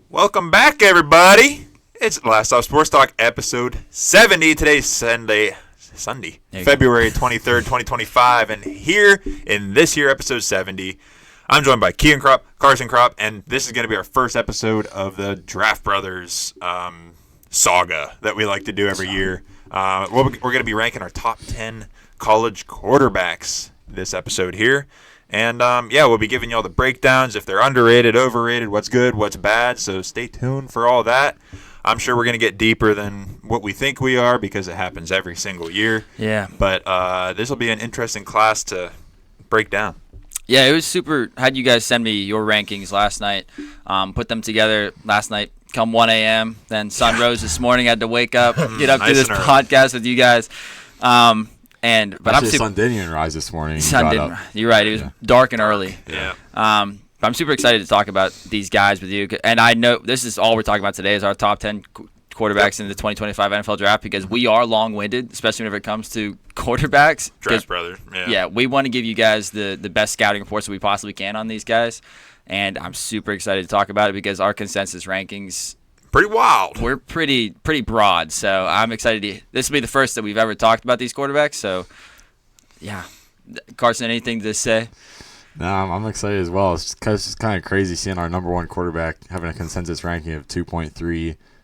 Welcome back, everybody. It's Last Stop Sports Talk, episode 70. Today's Sunday, February 23rd, 2025. And here in this year, episode 70, I'm joined by Kean Kropp, Carson Kropp, and this is going to be our first episode of the Draft Brothers saga that we like to do every year. We're going to be ranking our top 10 college quarterbacks this episode here. And, we'll be giving you all the breakdowns, if they're underrated, overrated, what's good, what's bad. So stay tuned for all that. I'm sure we're going to get deeper than what we think we are because it happens every single year. Yeah. But this will be an interesting class to break down. Yeah, it was super. Had you guys send me your rankings last night. Put them together last night. Come 1 a.m. Then sun rose this morning. Had to wake up, get up to this podcast with you guys. But actually, the sun didn't even rise this morning. You're right. It was dark and early. Yeah. But I'm super excited to talk about these guys with you. And I know this is all we're talking about today is our top 10 quarterbacks in the 2025 NFL draft because we are long-winded, especially whenever it comes to quarterbacks. Draft Brothers. Yeah, we want to give you guys the best scouting reports that we possibly can on these guys. And I'm super excited to talk about it because our consensus rankings pretty wild. We're pretty broad, so I'm excited. This will be the first that we've ever talked about these quarterbacks. So, yeah, Carson, anything to say? No, I'm excited as well. It's kind of crazy seeing our number one quarterback having a consensus ranking of 2.3,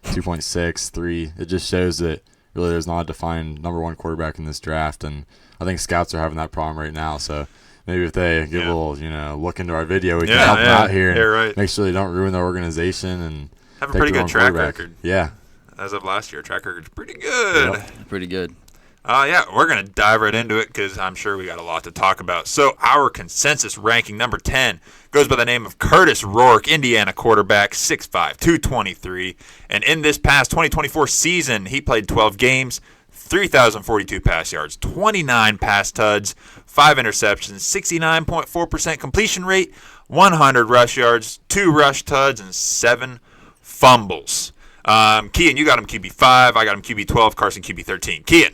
2.6, 3. It just shows that really there's not a defined number one quarterback in this draft, and I think scouts are having that problem right now. So maybe if they give a little, look into our video, we can help them out here and make sure they don't ruin their organization and have a pretty good track record. Yeah. As of last year, track record's pretty good. Yep. Pretty good. We're going to dive right into it because I'm sure we got a lot to talk about. So our consensus ranking, number 10, goes by the name of Curtis Rourke, Indiana quarterback, 6'5", 223. And in this past 2024 season, he played 12 games, 3,042 pass yards, 29 pass tuds, 5 interceptions, 69.4% completion rate, 100 rush yards, 2 rush tuds, and 7 fumbles. Kean, you got him QB5. I got him QB12. Carson QB13. Kean,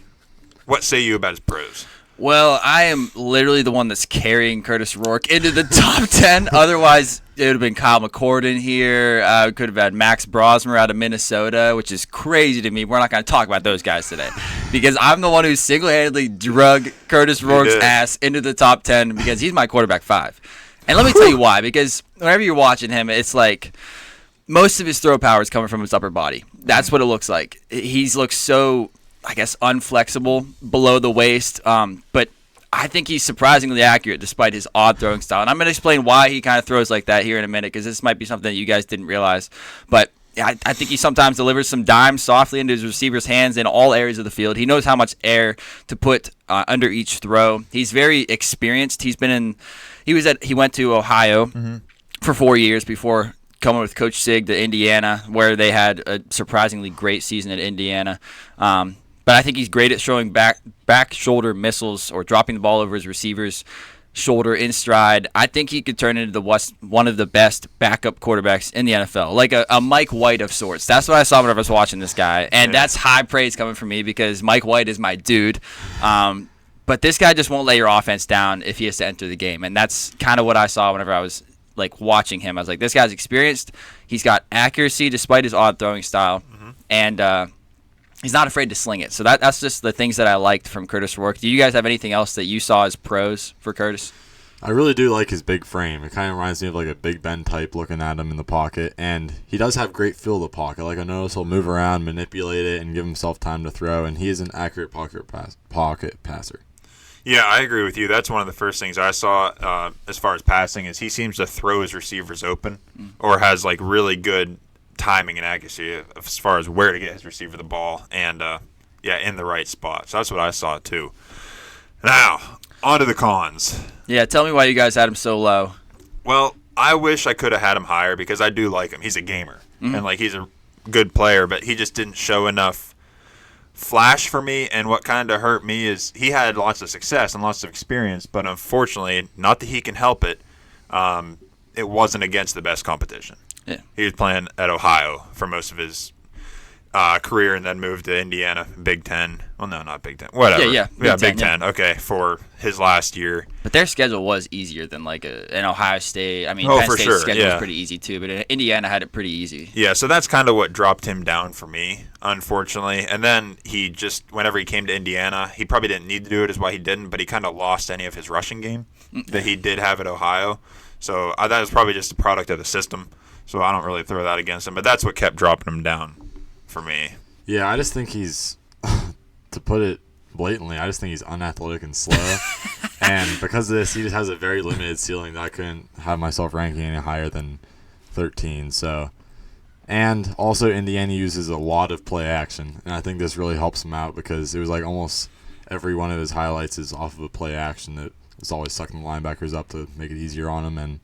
what say you about his pros? Well, I am literally the one that's carrying Curtis Rourke into the top 10. Otherwise, it would have been Kyle McCord here. We could have had Max Brosmer out of Minnesota, which is crazy to me. We're not going to talk about those guys today because I'm the one who single-handedly drug Curtis Rourke's ass into the top 10 because he's my quarterback 5. And let me tell you why, because whenever you're watching him, it's like most of his throw power is coming from his upper body. That's what it looks like. He looks so, I guess, unflexible below the waist, but I think he's surprisingly accurate despite his odd throwing style. And I'm going to explain why he kind of throws like that here in a minute because this might be something that you guys didn't realize. But I think he sometimes delivers some dimes softly into his receiver's hands in all areas of the field. He knows how much air to put under each throw. He's very experienced. He went to Ohio for 4 years before coming with Coach Sig to Indiana, where they had a surprisingly great season at Indiana. But I think he's great at showing back shoulder missiles or dropping the ball over his receiver's shoulder in stride. I think he could turn into one of the best backup quarterbacks in the NFL, like a Mike White of sorts. That's what I saw whenever I was watching this guy. And that's high praise coming from me because Mike White is my dude. But this guy just won't lay your offense down if he has to enter the game. And that's kind of what I saw whenever I was watching him. I was like, this guy's experienced. He's got accuracy despite his odd throwing style. And he's not afraid to sling it. So that's just the things that I liked from Curtis Rourke. Do you guys have anything else that you saw as pros for Curtis? I really do like his big frame. It kind of reminds me of like a Big Ben type looking at him in the pocket. And he does have great feel of the pocket. Like I notice he'll move around, manipulate it, and give himself time to throw. And he is an accurate pocket passer. Yeah, I agree with you. That's one of the first things I saw as far as passing is he seems to throw his receivers open or has like really good timing and accuracy as far as where to get his receiver the ball and in the right spot. So that's what I saw too. Now, on to the cons. Yeah, tell me why you guys had him so low. Well, I wish I could have had him higher because I do like him. He's a gamer and like he's a good player, but he just didn't show enough flash for me. And what kind of hurt me is he had lots of success and lots of experience, but unfortunately, not that he can help it, it wasn't against the best competition. Yeah. He was playing at Ohio for most of his career and then moved to Indiana, Big Ten. Well, no, not Big Ten. Whatever. Yeah, Big Ten. Okay, for his last year. But their schedule was easier than like an Ohio State. I mean, Oh, Penn for State's sure, schedule yeah. was pretty easy too, but Indiana had it pretty easy. Yeah, so that's kind of what dropped him down for me, unfortunately. And then he just, whenever he came to Indiana, he probably didn't need to do it, is why he didn't, but he kind of lost any of his rushing game that he did have at Ohio. So that was probably just a product of the system. So I don't really throw that against him, but that's what kept dropping him down for me. Yeah, I just think he's, to put it blatantly, I just think he's unathletic and slow. And because of this, he just has a very limited ceiling that I couldn't have myself ranking any higher than 13. So, and also Indiana uses a lot of play action, and I think this really helps him out because it was like almost every one of his highlights is off of a play action that is always sucking the linebackers up to make it easier on him. And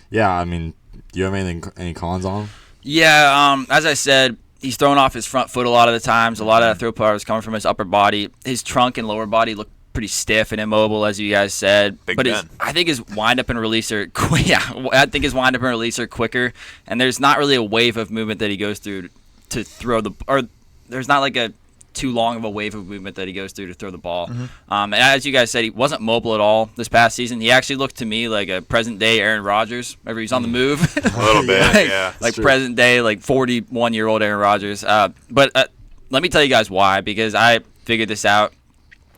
yeah, I mean, do you have any cons on him? Yeah, as I said, he's throwing off his front foot a lot of the times. A lot of that throw power is coming from his upper body. His trunk and lower body look pretty stiff and immobile, as you guys said. Big but Ben. I think his wind-up and release are I think his wind-up and release are quicker, and there's not really a wave of movement that he goes through to throw the – or there's not like a too long of a wave of movement that he goes through to throw the ball. And as you guys said, he wasn't mobile at all this past season. He actually looked to me like a present-day Aaron Rodgers whenever he's on the move. A little bit, yeah. Like present-day, like 41-year-old Aaron Rodgers. But let me tell you guys why, because I figured this out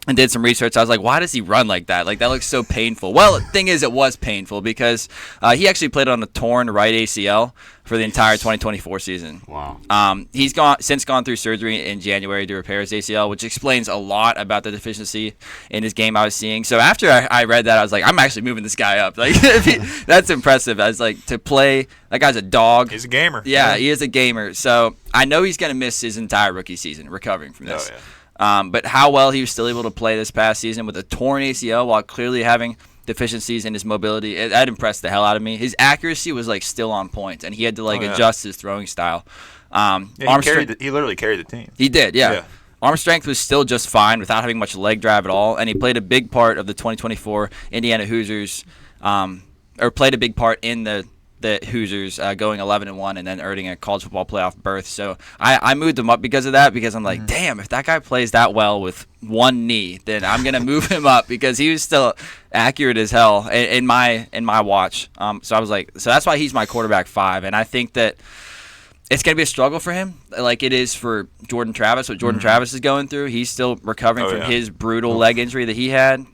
and did some research. I was like, why does he run like that? Like, that looks so painful. Well, the thing is, it was painful because he actually played on a torn right ACL for the entire 2024 season. Wow. He's since gone through surgery in January to repair his ACL, which explains a lot about the deficiency in his game I was seeing. So after I read that, I was like, I'm actually moving this guy up. Like, that's impressive. I was like, to play, that guy's a dog. He's a gamer. Yeah, he is a gamer. So I know he's going to miss his entire rookie season recovering from this. Oh, yeah. But how well he was still able to play this past season with a torn ACL while clearly having deficiencies in his mobility, that impressed the hell out of me. His accuracy was like still on point, and he had to adjust his throwing style. He literally carried the team. He did, yeah. Arm strength was still just fine without having much leg drive at all, and he played a big part of the 2024 Indiana Hoosiers, or played a big part in the Hoosiers going 11-1 and then earning a college football playoff berth. So I moved him up because of that, because I'm like, damn, if that guy plays that well with one knee, then I'm gonna move him up, because he was still accurate as hell in my watch. So I was like, so that's why he's my quarterback 5, and I think that it's going to be a struggle for him, like it is for Jordan Travis. What Jordan Travis is going through, he's still recovering from his brutal leg injury that he had.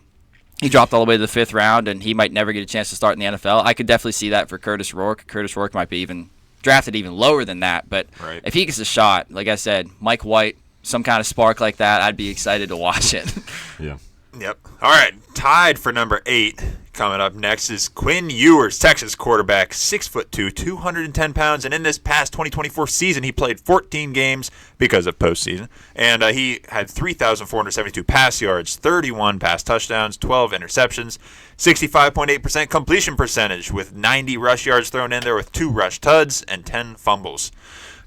He dropped all the way to the 5th round, and he might never get a chance to start in the NFL. I could definitely see that for Curtis Rourke. Curtis Rourke might be even drafted even lower than that. But if he gets a shot, like I said, Mike White, some kind of spark like that, I'd be excited to watch it. Yeah. Yep. All right. Tied for number 8. Coming up next is Quinn Ewers, Texas quarterback, 6'2", 210 pounds, and in this past 2024 season, he played 14 games because of postseason, and he had 3,472 pass yards, 31 pass touchdowns, 12 interceptions, 65.8% completion percentage, with 90 rush yards thrown in there, with 2 rush tuds and 10 fumbles.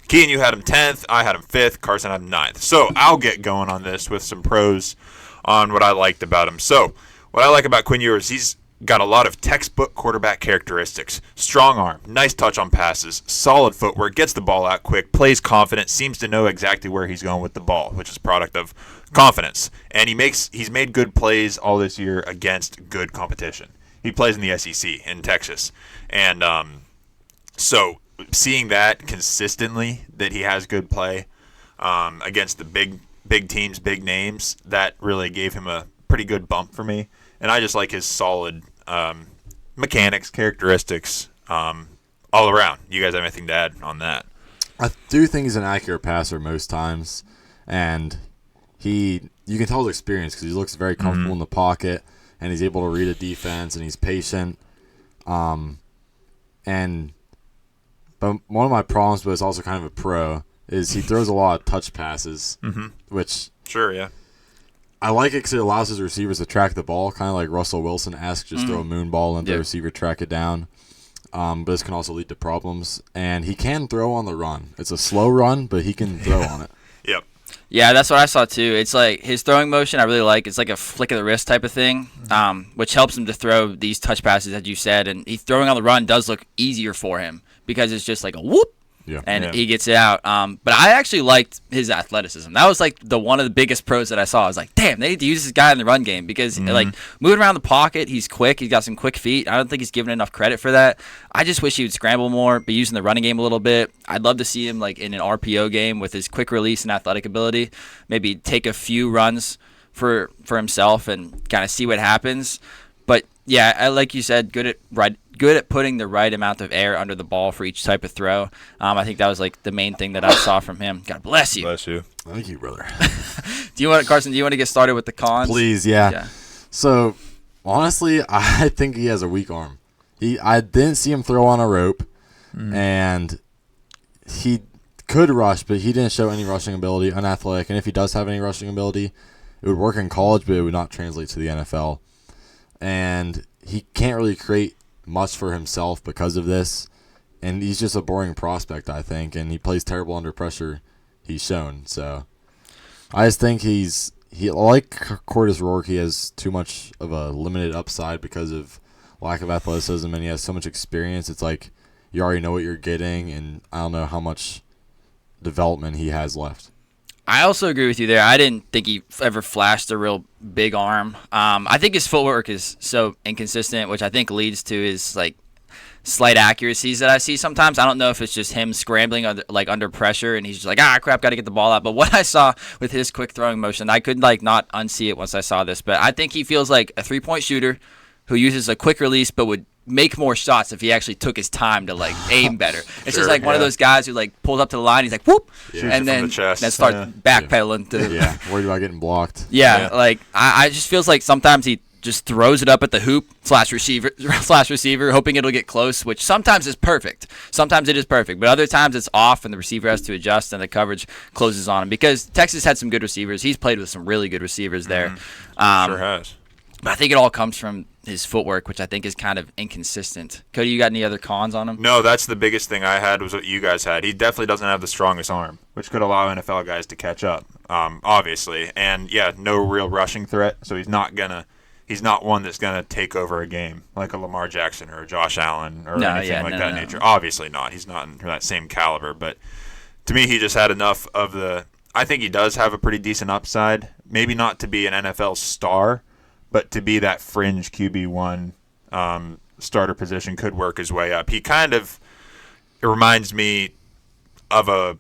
Kean, you had him 10th, I had him 5th, Carson had him 9th. So I'll get going on this with some pros on what I liked about him. So what I like about Quinn Ewers, he's got a lot of textbook quarterback characteristics. Strong arm, nice touch on passes, solid footwork, gets the ball out quick, plays confident, seems to know exactly where he's going with the ball, which is a product of confidence. And he's made good plays all this year against good competition. He plays in the SEC in Texas. And so seeing that consistently, that he has good play against the big teams, big names, that really gave him a pretty good bump for me. And I just like his solid mechanics, characteristics, all around. You guys have anything to add on that? I do think he's an accurate passer most times, and you can tell his experience because he looks very comfortable in the pocket, and he's able to read a defense, and he's patient. But one of my problems, but it's also kind of a pro, is he throws a lot of touch passes, which Sure, yeah. I like it because it allows his receivers to track the ball, kind of like Russell Wilson-esque, just throw a moon ball and the receiver track it down. But this can also lead to problems. And he can throw on the run. It's a slow run, but he can throw on it. Yep. Yeah, that's what I saw too. It's like his throwing motion, I really like. It's like a flick of the wrist type of thing, which helps him to throw these touch passes, as you said. And he throwing on the run does look easier for him because it's just like a whoop. Yeah. And Yeah. he gets it out. But I actually liked his athleticism. That was like one of the biggest pros that I saw. I was like, damn, they need to use this guy in the run game because like moving around the pocket, he's quick. He's got some quick feet. I don't think he's given enough credit for that. I just wish he would scramble more, be using the running game a little bit. I'd love to see him like in an RPO game with his quick release and athletic ability. Maybe take a few runs for himself and kind of see what happens. But yeah, like you said, good at putting the right amount of air under the ball for each type of throw. I think that was like the main thing that I saw from him. God bless you. Bless you. Thank you, brother. Carson? Do you want to get started with the cons? Please, yeah. So honestly, I think he has a weak arm. I didn't see him throw on a rope, and he could rush, but he didn't show any rushing ability, unathletic. And if he does have any rushing ability, it would work in college, but it would not translate to the NFL. And he can't really create much for himself because of this. And he's just a boring prospect, I think. And he plays terrible under pressure, he's shown. So I just think he like Curtis Rourke, he has too much of a limited upside because of lack of athleticism, and he has so much experience. It's like you already know what you're getting, and I don't know how much development he has left. I also agree with you there. I didn't think he ever flashed a real big arm. I think his footwork is so inconsistent, which I think leads to his like slight accuracies that I see sometimes. I don't know if it's just him scrambling under pressure, and he's just like, crap, got to get the ball out. But what I saw with his quick throwing motion, I could like not unsee it once I saw this. But I think he feels like a 3-point shooter who uses a quick release, but would make more shots if he actually took his time to like aim better. It's just like one of those guys who like pulls up to the line, he's like whoop, and then starts backpedaling to worried about getting blocked. Like I just feels like sometimes he just throws it up at the hoop / receiver, hoping it'll get close, which sometimes is perfect. Sometimes it is perfect, but other times it's off and the receiver has to adjust and the coverage closes on him. Because Texas had some good receivers. He's played with some really good receivers there. Sure has. But I think it all comes from his footwork, which I think is kind of inconsistent. Cody, you got any other cons on him? No, that's the biggest thing I had was what you guys had. He definitely doesn't have the strongest arm, which could allow NFL guys to catch up, obviously. And, no real rushing threat, so he's not one that's going to take over a game like a Lamar Jackson or a Josh Allen or anything like that nature. Obviously not. He's not in that same caliber. But to me, he just had enough of the – I think he does have a pretty decent upside. Maybe not to be an NFL star, but to be that fringe QB1 starter position could work his way up. He it reminds me of a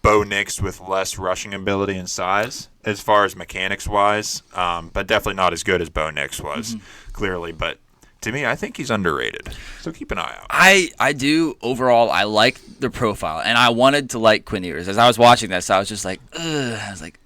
Bo Nix with less rushing ability and size as far as mechanics-wise, but definitely not as good as Bo Nix was, clearly. But to me, I think he's underrated, so keep an eye out. I do. Overall, I like the profile, and I wanted to like Quinn Ewers. As I was watching this, I was just like, ugh. I was like,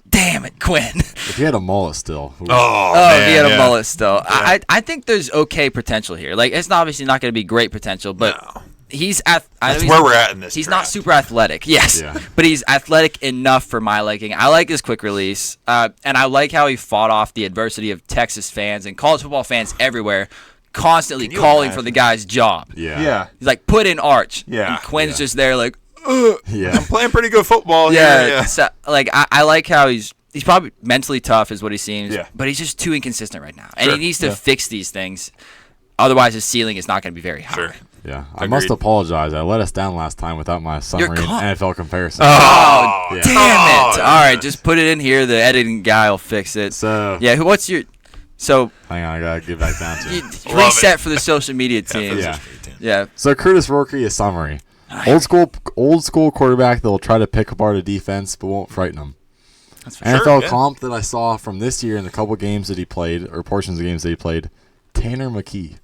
damn it, Quinn. If he had a mullet still. Man, if he had a mullet still. Yeah. I think there's okay potential here. Like, it's obviously not going to be great potential, but he's that's where we're at in this. He's draft. not super athletic, yes, but he's athletic enough for my liking. I like his quick release, and I like how he fought off the adversity of Texas fans and college football fans everywhere, constantly calling for the guy's job. Yeah. He's like, put in Arch. Yeah. And Quinn's just there like, I'm playing pretty good football here. Yeah. So, like, I like how he's probably mentally tough is what he seems, but he's just too inconsistent right now. And he needs to fix these things. Otherwise, his ceiling is not going to be very high. Sure. Yeah, I must apologize. I let us down last time without my summary NFL comparison. Oh, damn it. All right, just put it in here. The editing guy will fix it. So, what's your... So hang on, I got to get back down to it. Reset for the social media team. Yeah. So, Curtis Rourke, a summary. Old school quarterback that will try to pick apart a defense but won't frighten them. That's for NFL comp that I saw from this year in the couple games that he played, or portions of games that he played, Tanner McKee.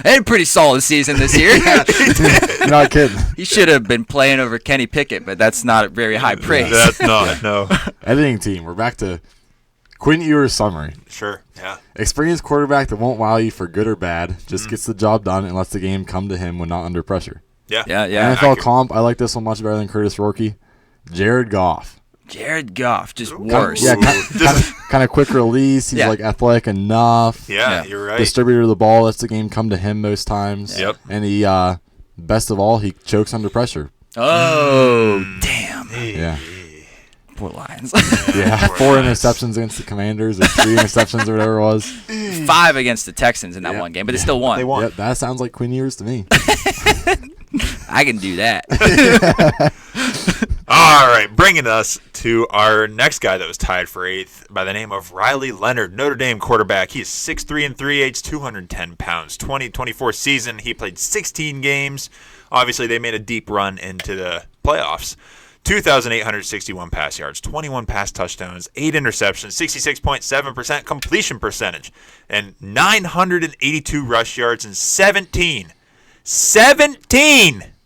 Had a pretty solid season this year. You're not kidding. He should have been playing over Kenny Pickett, but that's not very high praise. That's not, no. Editing team, we're back to Quinn Ewers' summary. Sure, yeah. Experienced quarterback that won't wow you for good or bad, just gets the job done and lets the game come to him when not under pressure. Yeah. NFL comp, I like this one much better than Curtis Rourke. Jared Goff. Jared Goff, just worse. Kind of quick release. He's like athletic enough. Yeah, you're right. Distributor of the ball, lets the game come to him most times. Yep. And he, best of all, he chokes under pressure. Oh, damn. Yeah. Poor Lions. 4 interceptions against the Commanders, or 3 interceptions or whatever it was. 5 against the Texans in that one game, but they still won. They won. Yep, that sounds like Quinn Ewers to me. I can do that. All right, bringing us to our next guy that was tied for 8th by the name of Riley Leonard, Notre Dame quarterback. He is 6'3" 3/8", 210 pounds. 2024 season, he played 16 games. Obviously, they made a deep run into the playoffs. 2,861 pass yards, 21 pass touchdowns, 8 interceptions, 66.7% completion percentage, and 982 rush yards and 17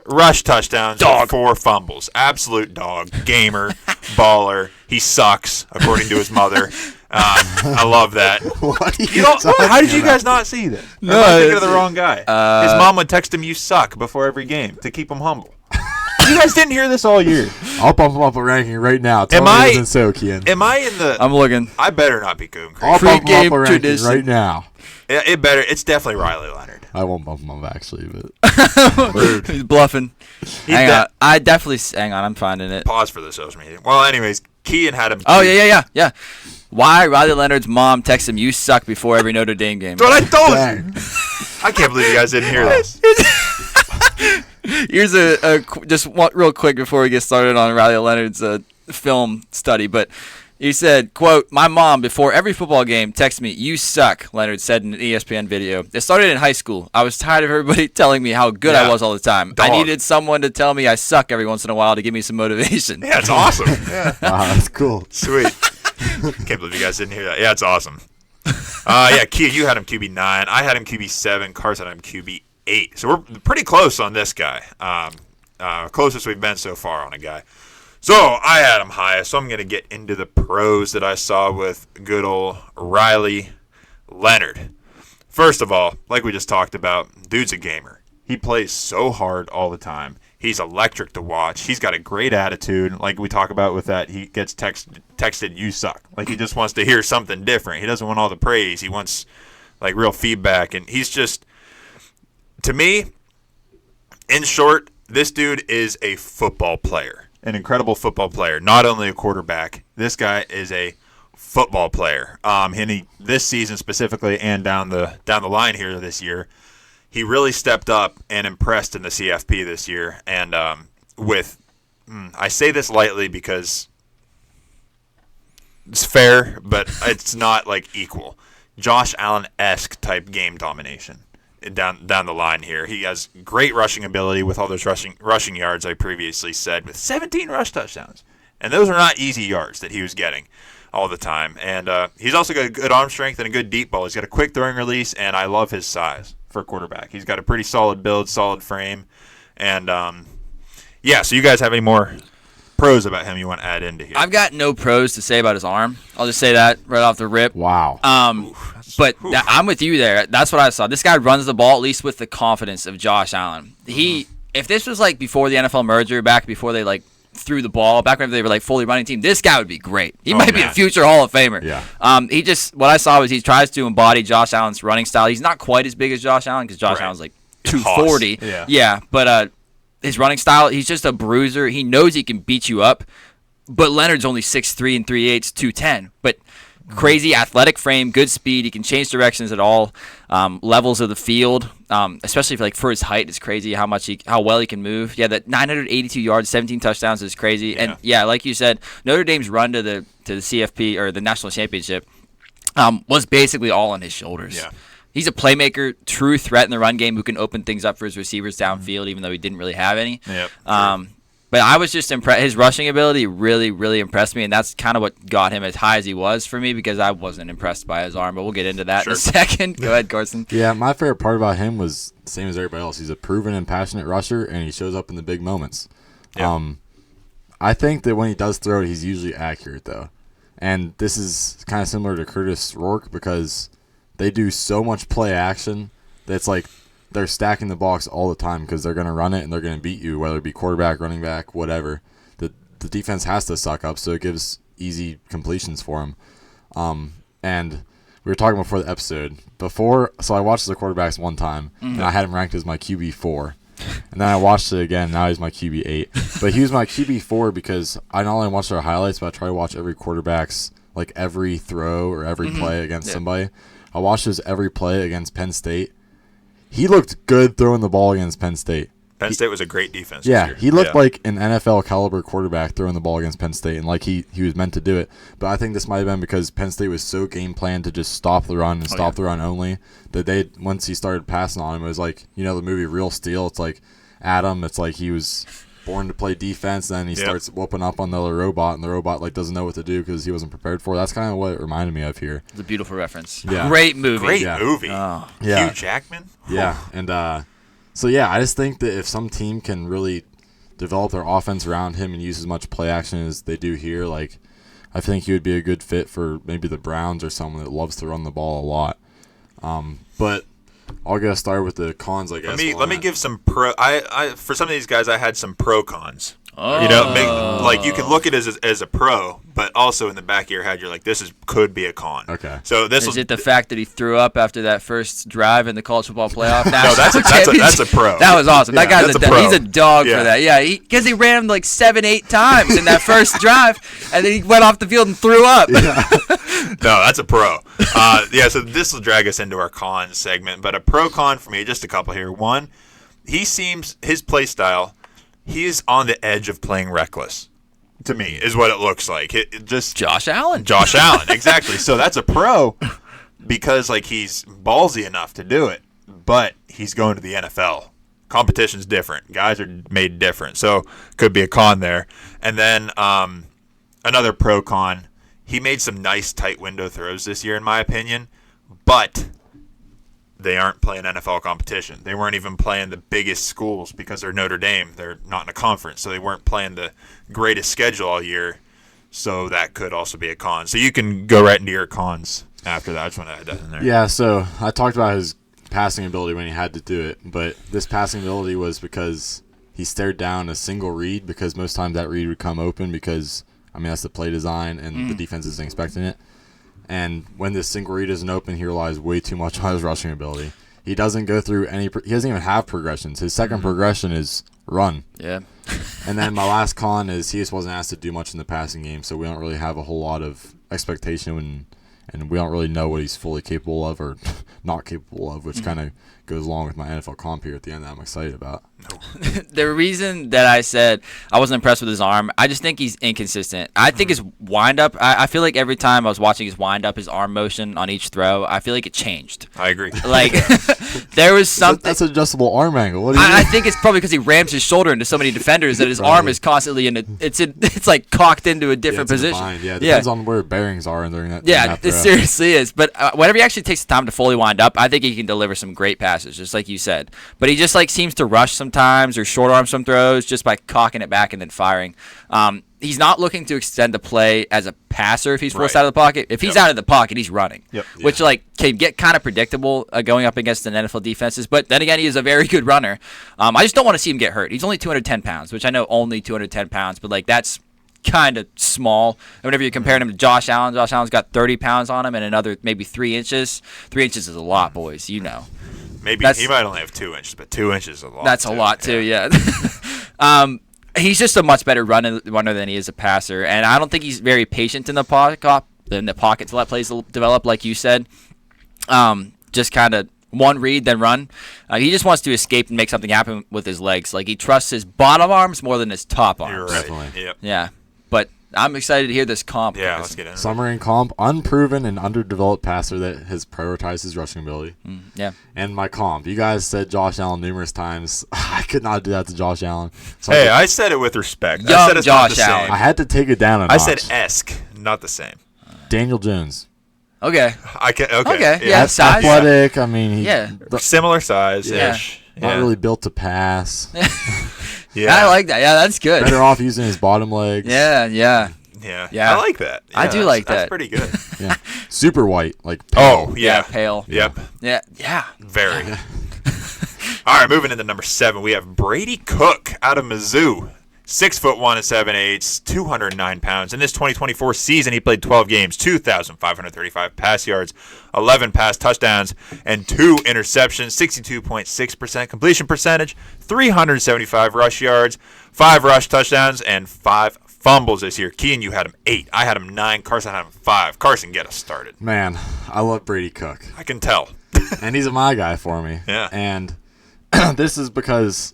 rush touchdowns Dog. with 4 fumbles. Absolute dog. Gamer. Baller. He sucks, according to his mother. I love that. What are You know, talking how did you about? guys not see this? No, Or am I thinking of it's- the wrong guy? His mom would text him, "You suck," before every game to keep him humble. You guys didn't hear this all year. I'll bump him up a ranking right now. Tell Am me I- it isn't so, Kian. Am I in the? I'm looking. I better not be going I'll crazy. bump him up Pre-game a ranking tradition. right now. It better. It's definitely Riley Leonard. I won't bump him up actually, but He's bluffing. He Hang de- on. I definitely. Hang on. I'm finding it. Pause for the social media. Well, anyways, Kean had him. Oh, yeah. Why Riley Leonard's mom texts him, "You suck," before every Notre Dame game. That's what I told you. dang. I can't believe you guys didn't hear this. Here's just one, real quick before we get started on Riley Leonard's film study, but he said, quote, "My mom, before every football game, texts me, 'You suck,'" Leonard said in an ESPN video. "It started in high school. I was tired of everybody telling me how good I Yeah. was all the time. Dog. I needed someone to tell me I suck every once in a while to give me some motivation." Yeah, it's awesome. Yeah, Wow, that's cool. sweet. Can't believe you guys didn't hear that. Yeah, it's awesome. Yeah, Kean, you had him QB9. I had him QB7. Carson had him QB8. So we're pretty close on this guy. Closest we've been so far on a guy. So I had him highest. So I'm going to get into the pros that I saw with good old Riley Leonard. First of all, like we just talked about, dude's a gamer. He plays so hard all the time. He's electric to watch. He's got a great attitude. Like we talk about with that, he gets texted, "You suck." Like he just wants to hear something different. He doesn't want all the praise. He wants like real feedback. And he's just, to me, in short, this dude is a football player. An incredible football player. Not only a quarterback. This guy is a football player. And he, this season specifically and down the line here this year, he really stepped up and impressed in the CFP this year. And I say this lightly because it's fair, but it's not like equal. Josh Allen-esque type game domination down the line here. He has great rushing ability with all those rushing yards I previously said, with 17 rush touchdowns. And those are not easy yards that he was getting all the time. And he's also got a good arm strength and a good deep ball. He's got a quick throwing release, and I love his size for a quarterback. He's got a pretty solid build, solid frame. And, yeah, so you guys have any more pros about him you want to add into here? I've got no pros to say about his arm. I'll just say that right off the rip. Wow. But I'm with you there. That's what I saw. This guy runs the ball at least with the confidence of Josh Allen. If this was like before the NFL merger, back before they like threw the ball, back when they were like fully running team, this guy would be great. He might be a man. future Hall of Famer. Yeah. What I saw was he tries to embody Josh Allen's running style. He's not quite as big as Josh Allen because Josh Right. Allen's like 240. Hoss. Yeah. But his running style, he's just a bruiser. He knows he can beat you up. But Leonard's only 6'3" 3/8", 210. But crazy athletic frame, good speed. He can change directions at all levels of the field. Especially for his height, it's crazy how well he can move. Yeah, that 982 yards, 17 touchdowns is crazy. Yeah. And yeah, like you said, Notre Dame's run to the CFP or the national championship was basically all on his shoulders. Yeah. He's a playmaker, true threat in the run game who can open things up for his receivers downfield, even though he didn't really have any. Yep. But I was just impressed. His rushing ability really, really impressed me, and that's kind of what got him as high as he was for me because I wasn't impressed by his arm. But we'll get into that in a second. Go ahead, Carson. Yeah, my favorite part about him was the same as everybody else. He's a proven and passionate rusher, and he shows up in the big moments. Yeah. I think that when he does throw it, he's usually accurate, though. And this is kind of similar to Curtis Rourke because they do so much play action that's like they're stacking the box all the time because they're going to run it and they're going to beat you, whether it be quarterback, running back, whatever. The defense has to suck up, so it gives easy completions for him. And we were talking before the episode. So I watched the quarterbacks one time, and I had him ranked as my QB4. And then I watched it again. Now he's my QB8. But he was my QB4 because I not only watch their highlights, but I try to watch every quarterback's, like every throw or every play against somebody. I watched his every play against Penn State. He looked good throwing the ball against Penn State. Penn State was a great defense. Yeah, this year. he looked like an NFL caliber quarterback throwing the ball against Penn State, and like he was meant to do it. But I think this might have been because Penn State was so game planned to just stop the run and stop the run only that once he started passing on him, it was like, you know, the movie Real Steel. It's like Adam. It's like he was born to play defense, then he starts whooping up on the other robot, and the robot like doesn't know what to do because he wasn't prepared for it. That's kind of what it reminded me of here. It's a beautiful reference. Yeah. Great movie. Great Yeah. movie. Oh. Yeah. Hugh Jackman. Yeah, and so yeah, I just think that if some team can really develop their offense around him and use as much play action as they do here, like I think he would be a good fit for maybe the Browns or someone that loves to run the ball a lot. But I'll get started with the cons, I guess. Let me give some pro. I for some of these guys, I had some pro cons. Oh. You know, like you can look at it as a pro, but also in the back of your head, you're like, this could be a con. Okay. So this Is it the fact that he threw up after that first drive in the college football playoff? No, that's a pro. That was awesome. That guy's that's a pro. He's a dog Yeah. for that. Yeah, because he ran him like 7-8 times in that first drive, and then he went off the field and threw up. No, that's a pro. Yeah, so this will drag us into our cons segment, but a pro con for me, just a couple here. One, his play style, he is on the edge of playing reckless. To me, is what it looks like. It just Josh Allen. Josh Allen, exactly. So that's a pro because like he's ballsy enough to do it, but he's going to the NFL. Competition's different. Guys are made different. So could be a con there. And then another pro con, he made some nice tight window throws this year in my opinion, but they aren't playing NFL competition. They weren't even playing the biggest schools because they're Notre Dame. They're not in a conference, so they weren't playing the greatest schedule all year. So that could also be a con. So you can go right into your cons after that. I just want to add that in there. Yeah, so I talked about his passing ability when he had to do it, but this passing ability was because he stared down a single read because most times that read would come open because, I mean, that's the play design and the defense isn't expecting it. And when this single read isn't open, he relies way too much on his rushing ability. He doesn't go through he doesn't even have progressions. His second progression is run. Yeah. And then my last con is he just wasn't asked to do much in the passing game, so we don't really have a whole lot of expectation and we don't really know what he's fully capable of or not capable of, which kind of goes along with my NFL comp here at the end that I'm excited about. The reason that I said I wasn't impressed with his arm, I just think he's inconsistent. I think his windup, I feel like every time I was watching his windup, his arm motion on each throw, I feel like it changed. I agree. Like, there was something. That's adjustable arm angle. What do you I mean? think it's probably because he rams his shoulder into so many defenders that his arm is constantly it's like cocked into a different it's position. defined. Yeah, it depends on where bearings are during that. Yeah, during that it throw. seriously is. But whenever he actually takes the time to fully wind up, I think he can deliver some great passes, just like you said. But he just like seems to rush sometimes or short arm some throws just by cocking it back and then firing. He's not looking to extend the play as a passer if he's forced out of the pocket. If he's out of the pocket, he's running, which like can get kind of predictable going up against an NFL defenses. But then again, he is a very good runner. I just don't want to see him get hurt. He's only 210 pounds, which I know only 210 pounds, but like that's kind of small. And whenever you're comparing him to Josh Allen's got 30 pounds on him and another maybe 3 inches. 3 inches is a lot, boys. You know. Maybe he might only have 2 inches, but 2 inches is a lot. That's a lot too, yeah. He's just a much better runner than he is a passer, and I don't think he's very patient in the pocket to let plays develop, like you said. Just kind of one read, then run. He just wants to escape and make something happen with his legs. Like he trusts his bottom arms more than his top arms. You're right. Definitely. Yep. Yeah, but I'm excited to hear this comp. Yeah, let's get into it. Summary and comp, unproven and underdeveloped passer that has prioritized his rushing ability. Yeah. And my comp, you guys said Josh Allen numerous times. I could not do that to Josh Allen. So Hey, I said it with respect. I Young said it's not the Josh Allen. same. I had to take it down a notch. I said esque, not the same. Daniel Jones. Okay. Okay. Yeah, size. Athletic. I mean, Similar size ish. not really built to pass. Yeah. I like that. Yeah, that's good. Better off using his bottom legs. Yeah. Yeah. I like that. I do like that. That's pretty good. Yeah. Super white. Like pale. Oh, yeah. Pale. Yep. Yeah. Very. All right, moving into number 7, we have Brady Cook out of Mizzou. 6'1" and 7/8, 209 pounds. In this 2024 season, he played 12 games, 2,535 pass yards, 11 pass touchdowns, and 2 interceptions, 62.6% completion percentage, 375 rush yards, 5 rush touchdowns, and 5 fumbles this year. Kean, you had him 8. I had him 9. Carson had him 5. Carson, get us started. Man, I love Brady Cook. I can tell. And he's a my guy for me. Yeah. And this is because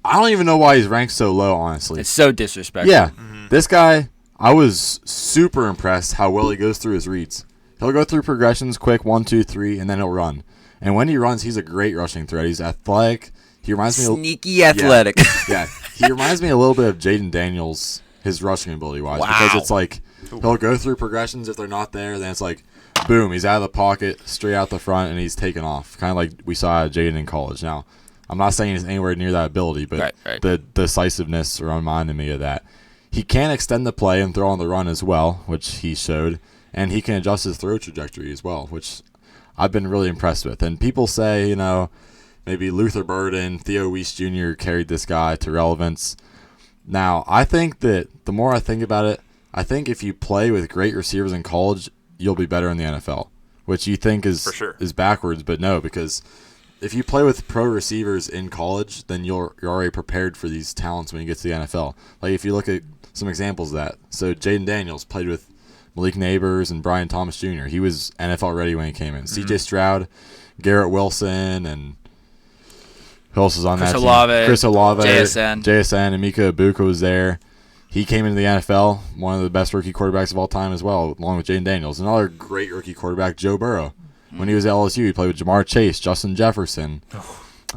I don't even know why he's ranked so low, honestly. It's so disrespectful. Yeah. This guy, I was super impressed how well he goes through his reads. He'll go through progressions quick, 1, 2, 3, and then he'll run. And when he runs, he's a great rushing threat. He's athletic. He reminds me Sneaky athletic. Yeah. He reminds me a little bit of Jaden Daniels, his rushing ability-wise. Wow. Because it's like he'll go through progressions. If they're not there, then it's like, boom, he's out of the pocket, straight out the front, and he's taken off. Kind of like we saw at Jaden in college. Now, I'm not saying he's anywhere near that ability, but Right. the decisiveness reminded me of that. He can extend the play and throw on the run as well, which he showed. And he can adjust his throw trajectory as well, which I've been really impressed with. And people say, maybe Luther Burden, Theo Weiss Jr. carried this guy to relevance. Now, I think that the more I think about it, I think if you play with great receivers in college, you'll be better in the NFL, which you think is For sure. is backwards, but no, because if you play with pro receivers in college, then you're already prepared for these talents when you get to the NFL. Like if you look at some examples of that. So Jaden Daniels played with Malik Neighbors and Brian Thomas Jr. He was NFL ready when he came in. C.J. Stroud, Garrett Wilson, and who else was on Chris that Olave, team? Chris Olave, JSN. and Mika Ibuka was there. He came into the NFL, one of the best rookie quarterbacks of all time as well, along with Jaden Daniels. Another great rookie quarterback, Joe Burrow. When he was at LSU, he played with Jamar Chase, Justin Jefferson.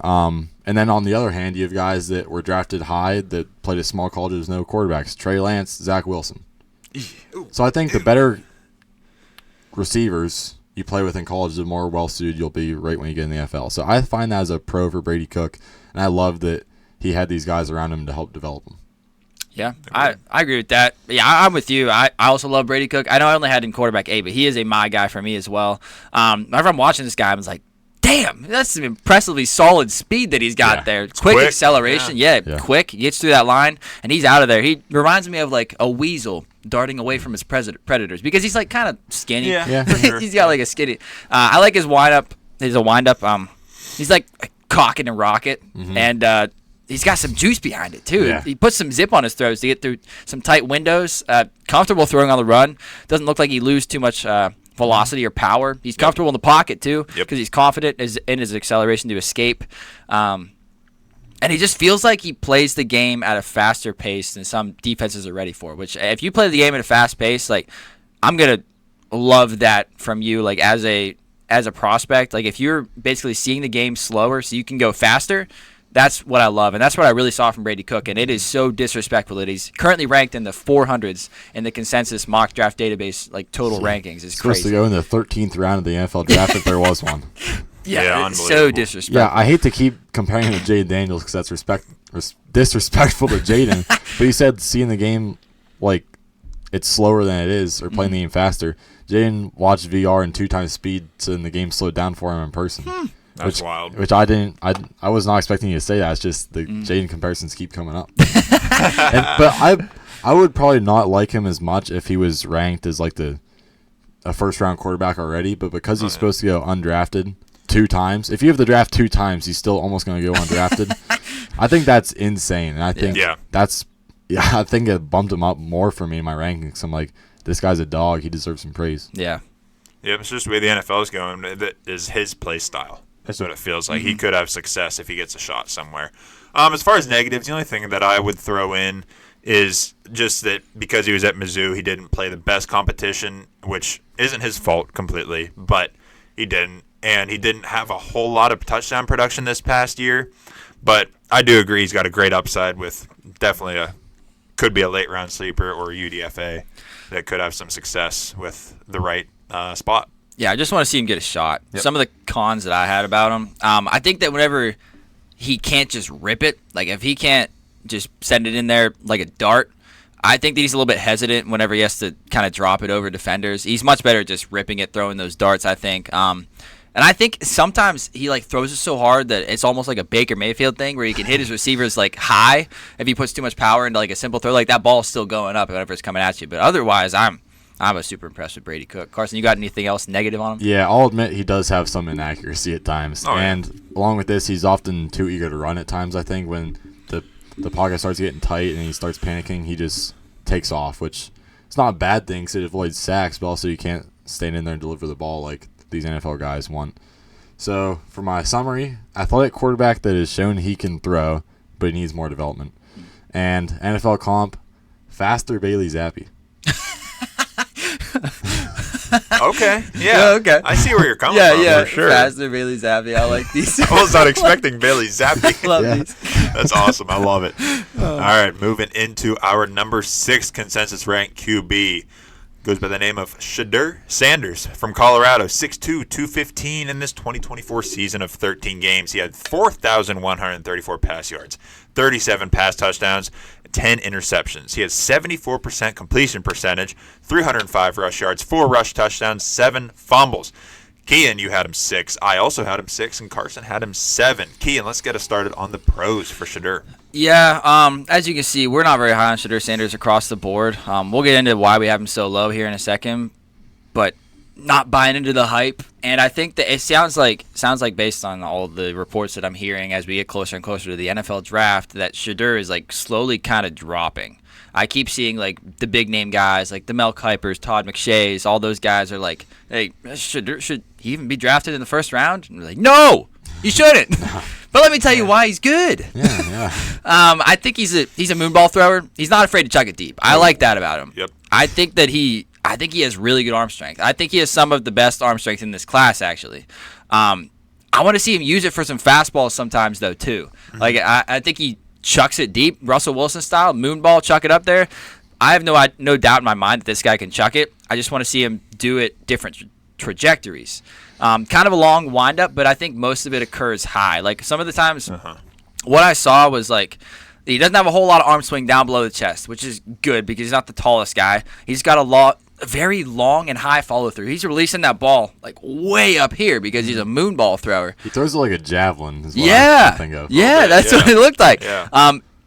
And then on the other hand, you have guys that were drafted high that played at small colleges, no quarterbacks. Trey Lance, Zach Wilson. So I think the better receivers you play with in college, the more well-suited you'll be right when you get in the NFL. So I find that as a pro for Brady Cook, and I love that he had these guys around him to help develop him. Yeah, I agree with that. Yeah, I'm with you. I also love Brady Cook. I know I only had him quarterback 8, but he is a my guy for me as well. Whenever I'm watching this guy, I'm like, damn, that's some impressively solid speed that he's got there. Quick acceleration. Yeah, quick. He gets through that line, and he's out of there. He reminds me of like a weasel darting away from his predators because he's like kind of skinny. Yeah. He's got like a skinny. I like his wind-up. He's a wind-up. He's like cocking a rocket, and he's got some juice behind it, too. Yeah. He puts some zip on his throws to get through some tight windows. Comfortable throwing on the run. Doesn't look like he loses too much velocity or power. He's comfortable in the pocket, too, because he's confident in his acceleration to escape. And he just feels like he plays the game at a faster pace than some defenses are ready for, which if you play the game at a fast pace, like I'm going to love that from you, like as a prospect. Like if you're basically seeing the game slower so you can go faster, that's what I love, and that's what I really saw from Brady Cook, and it is so disrespectful that he's currently ranked in the 400s in the consensus mock draft database, like total rankings. It's supposed crazy. to go in the 13th round of the NFL draft if there was one. Yeah, it's so unbelievable. disrespectful. Yeah, I hate to keep comparing him to Jaden Daniels because that's disrespectful to Jaden, but he said seeing the game like it's slower than it is or playing the game faster. Jaden watched VR in 2 times speed, so the game slowed down for him in person. That's wild. Which I was not expecting you to say that. It's just the Jaden comparisons keep coming up. But I would probably not like him as much if he was ranked as like a first round quarterback already. But because he's supposed to go undrafted 2 times, if you have the draft 2 times, he's still almost going to go undrafted. I think that's insane, and I think I think it bumped him up more for me in my rankings. I'm like, this guy's a dog. He deserves some praise. Yeah. Yeah, it's just the way the NFL is going. That is his play style. That's what it feels like. He could have success if he gets a shot somewhere. As far as negatives, the only thing that I would throw in is just that because he was at Mizzou, he didn't play the best competition, which isn't his fault completely, but he didn't. And he didn't have a whole lot of touchdown production this past year. But I do agree he's got a great upside with definitely could be a late round sleeper or a UDFA that could have some success with the right spot. Yeah, I just want to see him get a shot. Yep. Some of the cons that I had about him, I think that whenever he can't just rip it, like if he can't just send it in there like a dart, I think that he's a little bit hesitant whenever he has to kind of drop it over defenders. He's much better at just ripping it, throwing those darts, I think. And I think sometimes he like throws it so hard that it's almost like a Baker Mayfield thing where he can hit his receivers like high if he puts too much power into like a simple throw. Like that ball's still going up whenever it's coming at you. But otherwise, I'm super impressed with Brady Cook. Carson, you got anything else negative on him? Yeah, I'll admit he does have some inaccuracy at times. And along with this, he's often too eager to run at times, I think. When the pocket starts getting tight and he starts panicking, he just takes off, which it's not a bad thing because it avoids sacks, but also you can't stand in there and deliver the ball like these NFL guys want. So for my summary, athletic quarterback that has shown he can throw, but he needs more development. And NFL comp, faster Bailey Zappi. Okay. Yeah. Okay. I see where you're coming Yeah, from. yeah. For sure. Faster Bailey Zappi. I like these. I was not expecting Bailey Zappi. Love Yeah. these. That's awesome. I love it. All right, moving into our number 6 consensus ranked QB. Goes by the name of Shedeur Sanders from Colorado, 6'2", 215 in this 2024 season of 13 games. He had 4,134 pass yards, 37 pass touchdowns, 10 interceptions. He has 74% completion percentage, 305 rush yards, 4 rush touchdowns, 7 fumbles. Kean, you had him 6. I also had him 6, and Carson had him 7. Kean, let's get us started on the pros for Shedeur. Yeah, as you can see, we're not very high on Shedeur Sanders across the board. We'll get into why we have him so low here in a second, but not buying into the hype. And I think that it sounds like based on all the reports that I'm hearing as we get closer and closer to the NFL draft, that Shedeur is like slowly kind of dropping. I keep seeing like the big name guys like the Mel Kipers, Todd McShays, all those guys are like, hey, Shedeur, should he even be drafted in the first round? And we're like, no, he shouldn't. But let me tell you why he's good. Yeah. I think he's a moonball thrower. He's not afraid to chuck it deep. I like that about him. Yep. I think he has really good arm strength. I think he has some of the best arm strength in this class, actually. I want to see him use it for some fastballs sometimes, though, too. Mm-hmm. Like, I think he chucks it deep, Russell Wilson style, moonball, chuck it up there. I have no doubt in my mind that this guy can chuck it. I just want to see him do it different trajectories. Kind of a long windup, but I think most of it occurs high. Like, some of the times, what I saw was, like, he doesn't have a whole lot of arm swing down below the chest, which is good because he's not the tallest guy. He's got a very long and high follow through. He's releasing that ball like way up here because he's a moonball thrower. He throws it like a javelin. Is what Yeah, I think of. yeah, that's what it looked like. Yeah.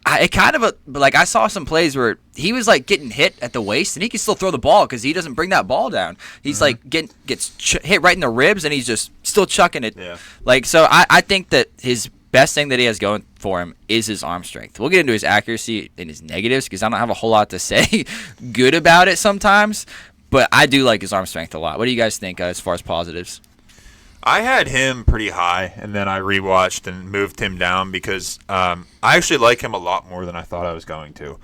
I saw some plays where he was like getting hit at the waist, and he can still throw the ball because he doesn't bring that ball down. He's like gets hit right in the ribs, and he's just still chucking it. Yeah. Like, so I think that his best thing that he has going for him is his arm strength. We'll get into his accuracy and his negatives because I don't have a whole lot to say good about it sometimes, but I do like his arm strength a lot. What do you guys think as far as positives? I had him pretty high, and then I rewatched and moved him down because I actually like him a lot more than I thought I was going to.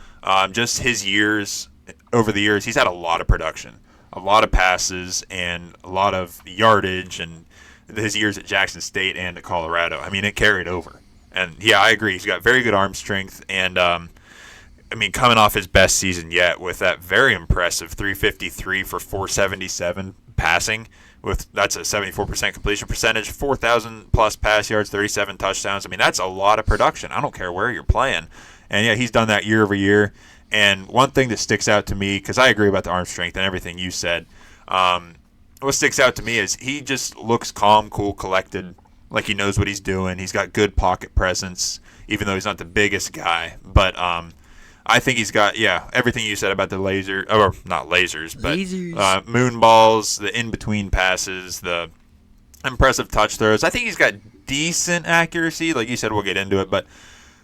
Just his years, over the years, he's had a lot of production, a lot of passes, and a lot of yardage, and his years at Jackson State and at Colorado. I mean, it carried over. And, yeah, I agree. He's got very good arm strength, and, coming off his best season yet with that very impressive 353 for 477 passing, that's a 74% completion percentage, 4,000 plus pass yards, 37 touchdowns. I mean, that's a lot of production. I don't care where you're playing. And, yeah, he's done that year over year. And one thing that sticks out to me, because I agree about the arm strength and everything you said, what sticks out to me is he just looks calm, cool, collected, like he knows what he's doing. He's got good pocket presence, even though he's not the biggest guy. But I think he's got, everything you said about the laser, or not lasers, but moon balls, the in-between passes, the impressive touch throws. I think he's got decent accuracy. Like you said, we'll get into it. But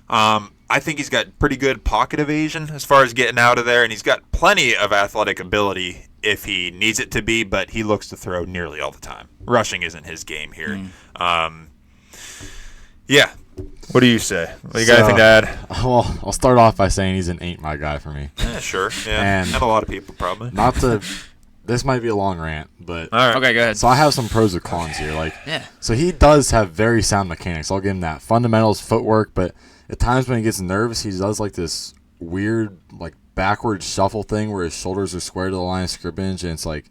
I think he's got pretty good pocket evasion as far as getting out of there. And he's got plenty of athletic ability if he needs it to be, but he looks to throw nearly all the time. Rushing isn't his game here. What do you say? What you got anything to add? Well, I'll start off by saying he's an ain't my guy for me. Yeah, sure. Yeah, and a lot of people probably. This might be a long rant, but all right. Okay, go ahead. So I have some pros and cons here. So he does have very sound mechanics. I'll give him that. Fundamentals, footwork, but at times when he gets nervous, he does like this weird backward shuffle thing where his shoulders are square to the line of scrimmage, and it's like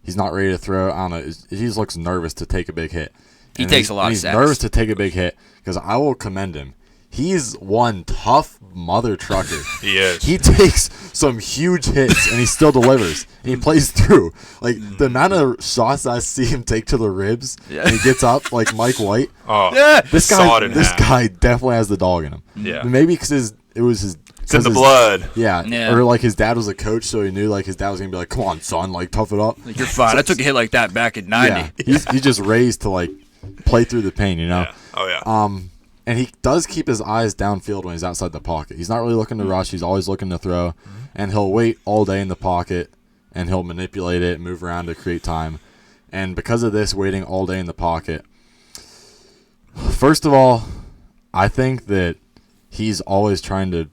he's not ready to throw. I don't know. He just looks nervous to take a big hit. He takes a lot of he's sacks. Nervous to take a big hit because I will commend him. He's one tough mother trucker. He is. He takes some huge hits and he still delivers. And he plays through. The amount of shots I see him take to the ribs and he gets up like Mike White. Oh, yeah. This guy definitely has the dog in him. Yeah. Maybe because it was his. It's in the blood. Yeah. Or his dad was a coach, so he knew his dad was gonna be like, "Come on, son, tough it up." You're fine. I took a hit like that back in '90. Yeah. He's just raised to play through the pain, you know. Yeah. Oh yeah. And he does keep his eyes downfield when he's outside the pocket. He's not really looking to rush. He's always looking to throw. And he'll wait all day in the pocket, and he'll manipulate it, move around to create time. And because of this, waiting all day in the pocket, first of all, I think that he's always trying to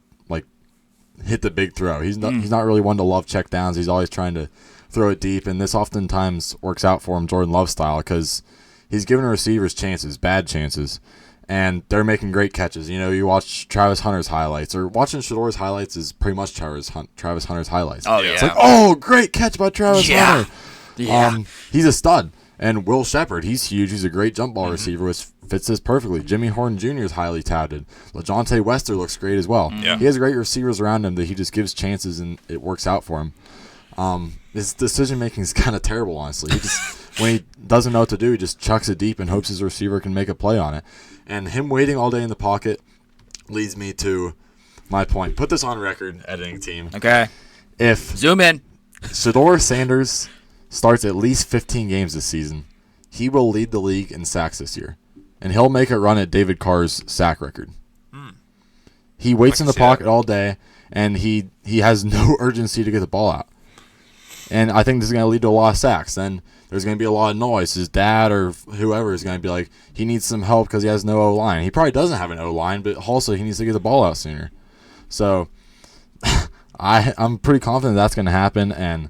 hit the big throw. He's not really one to love check downs. He's always trying to throw it deep, and this oftentimes works out for him Jordan Love style because he's giving receivers chances, bad chances, and they're making great catches. You watch Travis Hunter's highlights, or watching Shadore's highlights is pretty much Travis Hunter's highlights. Oh, yeah. It's like, oh, great catch by Travis Hunter. Yeah. He's a stud. And Will Shepard, he's huge. He's a great jump ball receiver, which fits this perfectly. Jimmy Horn Jr. is highly touted. LaJohntay Wester looks great as well. Yeah. He has great receivers around him that he just gives chances, and it works out for him. His decision-making is kind of terrible, honestly. He just when he doesn't know what to do, he just chucks it deep and hopes his receiver can make a play on it. And him waiting all day in the pocket leads me to my point. Put this on record, editing team. Okay. If Zoom in. Shedeur Sanders starts at least 15 games this season, he will lead the league in sacks this year. And he'll make a run at David Carr's sack record. He waits in the pocket all day, and he has no urgency to get the ball out. And I think this is going to lead to a lot of sacks. Then there's going to be a lot of noise. His dad or whoever is going to be like, he needs some help because he has no O-line. He probably doesn't have an O-line, but also he needs to get the ball out sooner. So I'm pretty confident that's going to happen, and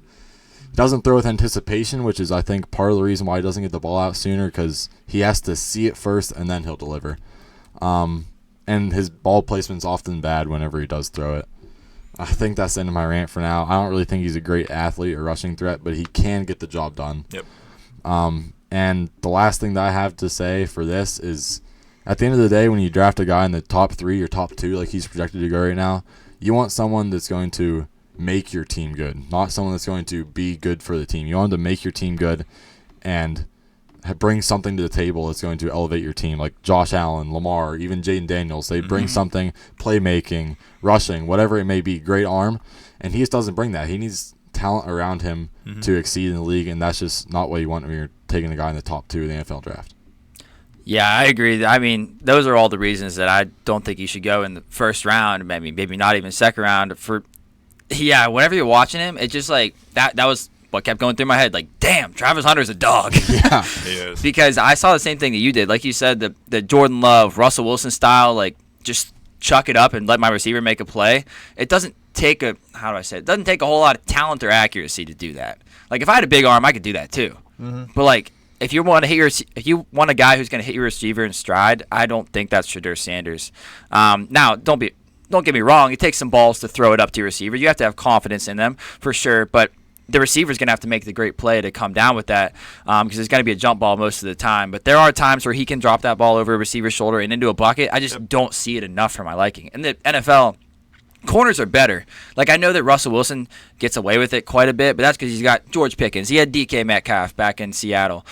doesn't throw with anticipation, which is, I think, part of the reason why he doesn't get the ball out sooner, because he has to see it first and then he'll deliver. And his ball placement's often bad whenever he does throw it. I think that's the end of my rant for now. I don't really think he's a great athlete or rushing threat, but he can get the job done. Yep. And the last thing that I have to say for this is, at the end of the day, when you draft a guy in the top 3 or top 2, like he's projected to go right now, you want someone that's going to make your team good, not someone that's going to be good for the team. You want them to make your team good and bring something to the table that's going to elevate your team, like Josh Allen, Lamar, even Jaden Daniels. They bring something, playmaking, rushing, whatever it may be, great arm, and he just doesn't bring that. He needs talent around him to exceed in the league, and that's just not what you want when you're taking a guy in the top 2 of the NFL draft. Yeah, I agree. I mean, those are all the reasons that I don't think you should go in the first round, maybe not even second round. Whenever you're watching him, it's just like that was what kept going through my head. Like, damn, Travis Hunter's a dog. Yeah, he is. Because I saw the same thing that you did. Like you said, the Jordan Love, Russell Wilson style, like just chuck it up and let my receiver make a play. It doesn't take it doesn't take a whole lot of talent or accuracy to do that. Like, if I had a big arm, I could do that too. But like, if you want a guy who's going to hit your receiver in stride, I don't think that's Shedeur Sanders. Now, don't get me wrong. It takes some balls to throw it up to your receiver. You have to have confidence in them for sure. But the receiver's going to have to make the great play to come down with that because it's going to be a jump ball most of the time. But there are times where he can drop that ball over a receiver's shoulder and into a bucket. I just don't see it enough for my liking. In the NFL, corners are better. Like, I know that Russell Wilson gets away with it quite a bit, but that's because he's got George Pickens. He had DK Metcalf back in Seattle.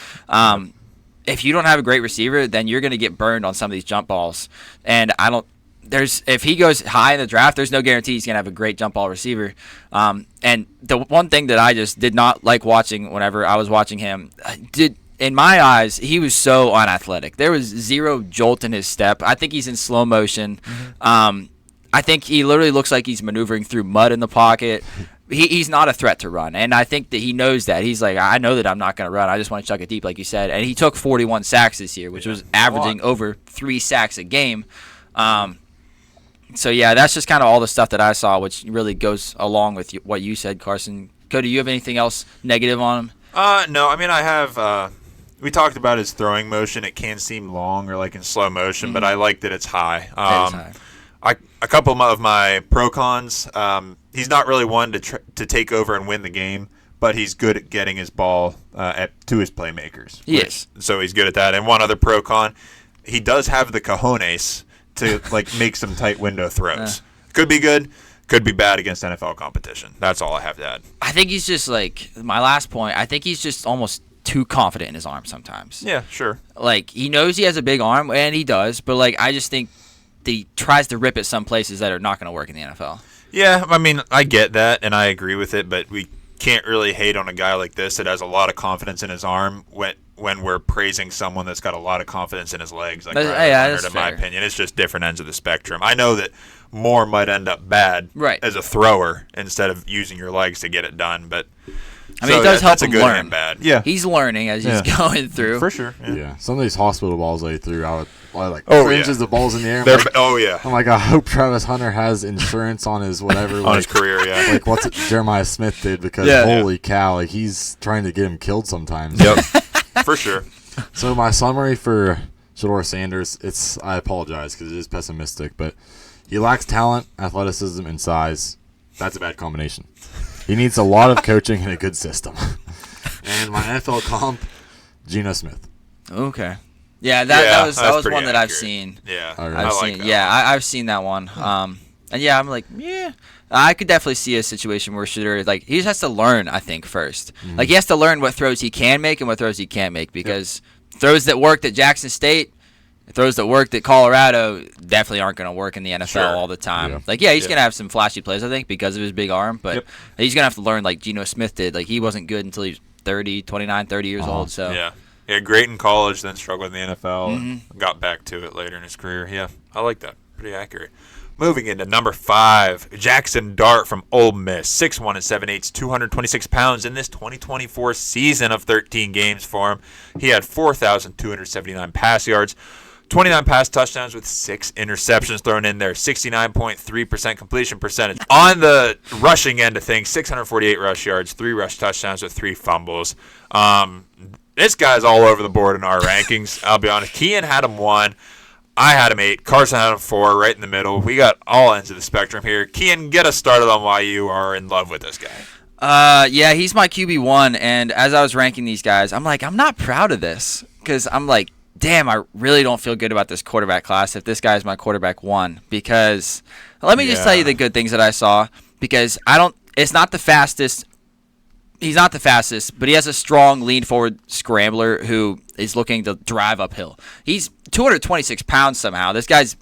If you don't have a great receiver, then you're going to get burned on some of these jump balls. And if he goes high in the draft, there's no guarantee he's going to have a great jump ball receiver. And the one thing that I just did not like watching whenever I was watching him, in my eyes, he was so unathletic. There was zero jolt in his step. I think he's in slow motion. I think he literally looks like he's maneuvering through mud in the pocket. He's not a threat to run, and I think that he knows that. He's like, I know that I'm not going to run. I just want to chuck it deep, like you said. And he took 41 sacks this year, which was averaging over 3 sacks a game. So, yeah, that's just kind of all the stuff that I saw, which really goes along with what you said, Carson. Cody, do you have anything else negative on him? No, I mean, I have we talked about his throwing motion. It can seem long or like in slow motion, but I like that it's high. It is high. A couple of my pro cons, he's not really one to take over and win the game, but he's good at getting his ball to his playmakers. Yes. So he's good at that. And one other pro con, he does have the cojones to make some tight window throws. Could be good, could be bad against NFL competition. That's all I have to add. I think he's just my last point, I think he's just almost too confident in his arm sometimes. Yeah, sure. Like, he knows he has a big arm, and he does, but I just think he tries to rip at some places that are not going to work in the NFL. Yeah, I mean, I get that, and I agree with it, but we can't really hate on a guy like this that has a lot of confidence in his arm when we're praising someone that's got a lot of confidence in his legs, like That's- Riley yeah, Leonard, that's in my fair. opinion. It's just different ends of the spectrum. I know that Moore might end up bad Right. as a thrower instead of using your legs to get it done, but I mean, it does help that's a him good learn. and bad. Yeah, He's learning as he's Yeah. going through. for sure. Yeah. Yeah, some of these hospital balls they threw, I like Oh, cringe yeah. as the balls in the air. I'm They're, like, oh yeah, I'm like, I hope Travis Hunter has insurance on his whatever. on like, his career. Yeah. like what's it Jeremiah Smith did, because Yeah. holy cow, like he's trying to get him killed sometimes. Yep. For sure. So my summary for Shedeur Sanders, I apologize because it is pessimistic, but he lacks talent, athleticism, and size. That's a bad combination. He needs a lot of coaching and a good system. And my NFL comp, Geno Smith. Okay. Yeah, that was that's pretty one that I've accurate. seen. Yeah, All right. I've I seen. like that. Yeah, I've seen that one. And yeah, I'm like, yeah, I could definitely see a situation where Shedeur, like, he just has to learn. I think first, like, he has to learn what throws he can make and what throws he can't make, because throws that worked at Jackson State, throws that worked at Colorado, definitely aren't going to work in the NFL Sure. all the time. Yeah. Like, yeah, he's Yeah. going to have some flashy plays, I think, because of his big arm, but Yep. he's going to have to learn like Geno Smith did. Like, he wasn't good until he was 30 years old. So Yeah. Yeah, great in college, then struggled in the NFL, Mm-hmm. and got back to it later in his career. Yeah, I like that. Pretty accurate. Moving into number 5, Jackson Dart from Ole Miss, 6'1" and 7/8", 226 pounds in this 2024 season of 13 games for him. He had 4,279 pass yards, 29 pass touchdowns with 6 interceptions thrown in there, 69.3% completion percentage. On the rushing end of things, 648 rush yards, 3 rush touchdowns with 3 fumbles. This guy's all over the board in our rankings, I'll be honest. Kean had him 1. I had him 8. Carson had him 4, right in the middle. We got all ends of the spectrum here. Kean, get us started on why you are in love with this guy. Yeah, he's my QB1, and as I was ranking these guys, I'm like, I'm not proud of this, because I'm like, damn, I really don't feel good about this quarterback class if this guy's my quarterback 1, because let me just Yeah. tell you the good things that I saw, because it's not the fastest. He's not the fastest, but he has a strong lean forward scrambler who is looking to drive uphill. He's 226 pounds somehow. This guy's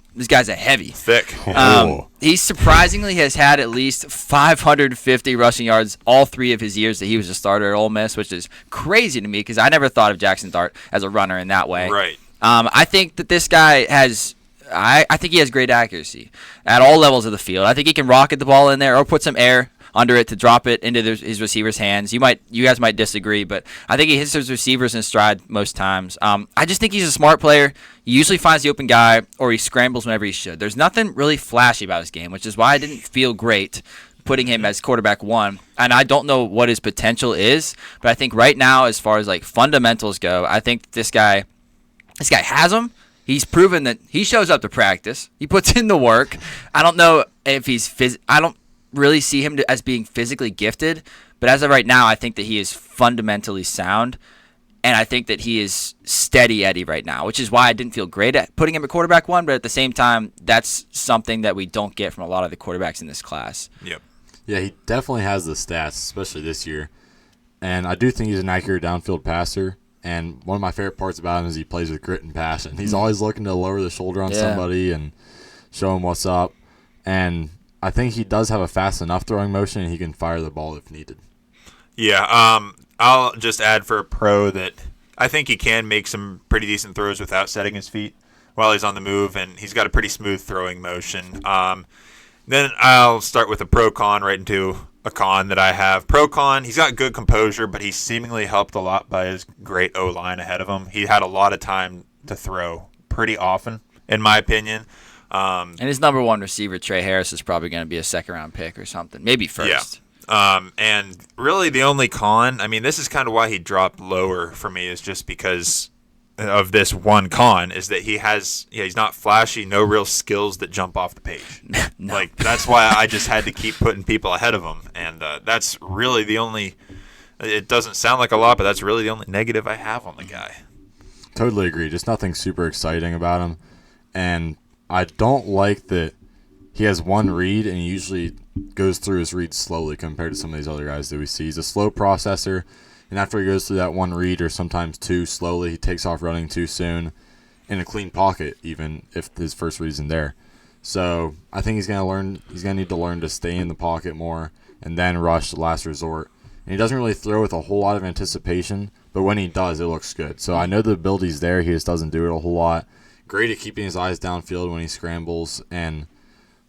a heavy. Thick. He surprisingly has had at least 550 rushing yards all 3 of his years that he was a starter at Ole Miss, which is crazy to me because I never thought of Jackson Dart as a runner in that way. Right. I think that this guy has. I think he has great accuracy at all levels of the field. I think he can rocket the ball in there or put some air under it to drop it into his receiver's hands. You guys might disagree, but I think he hits his receivers in stride most times. I just think he's a smart player. He usually finds the open guy, or he scrambles whenever he should. There's nothing really flashy about his game, which is why I didn't feel great putting him as quarterback 1. And I don't know what his potential is, but I think right now, as far as like fundamentals go, I think this guy has them. He's proven that he shows up to practice. He puts in the work. I don't know if I don't really see him as being physically gifted, but as of right now, I think that he is fundamentally sound, and I think that he is steady Eddie right now, which is why I didn't feel great at putting him at quarterback 1, but at the same time, that's something that we don't get from a lot of the quarterbacks in this class. Yep. Yeah, he definitely has the stats, especially this year. And I do think he's an accurate downfield passer. And one of my favorite parts about him is he plays with grit and passion. He's always looking to lower the shoulder on Yeah. somebody and show him what's up. And I think he does have a fast enough throwing motion, and he can fire the ball if needed. Yeah, I'll just add for a pro that I think he can make some pretty decent throws without setting his feet while he's on the move, and he's got a pretty smooth throwing motion. Then I'll start with a pro-con right into a con that I have. Pro-con, he's got good composure, but he's seemingly helped a lot by his great O-line ahead of him. He had a lot of time to throw pretty often, in my opinion. And his number 1 receiver, Trey Harris, is probably going to be a second-round pick or something, maybe first. And really the only con, I mean, this is kind of why he dropped lower for me, is just because of this one con, is that he's not flashy, no real skills that jump off the page. No. Like, that's why I just had to keep putting people ahead of him. And that's really the only, it doesn't sound like a lot, but that's really the only negative I have on the guy. Totally agree. Just nothing super exciting about him. And I don't like that he has one read and he usually goes through his read slowly compared to some of these other guys that we see. He's a slow processor, and after he goes through that one read or sometimes 2 slowly, he takes off running too soon in a clean pocket, even if his first read isn't there. So I think he's going to need to learn to stay in the pocket more and then rush the last resort. And he doesn't really throw with a whole lot of anticipation, but when he does, it looks good. So I know the ability's there. He just doesn't do it a whole lot. Great at keeping his eyes downfield when he scrambles. And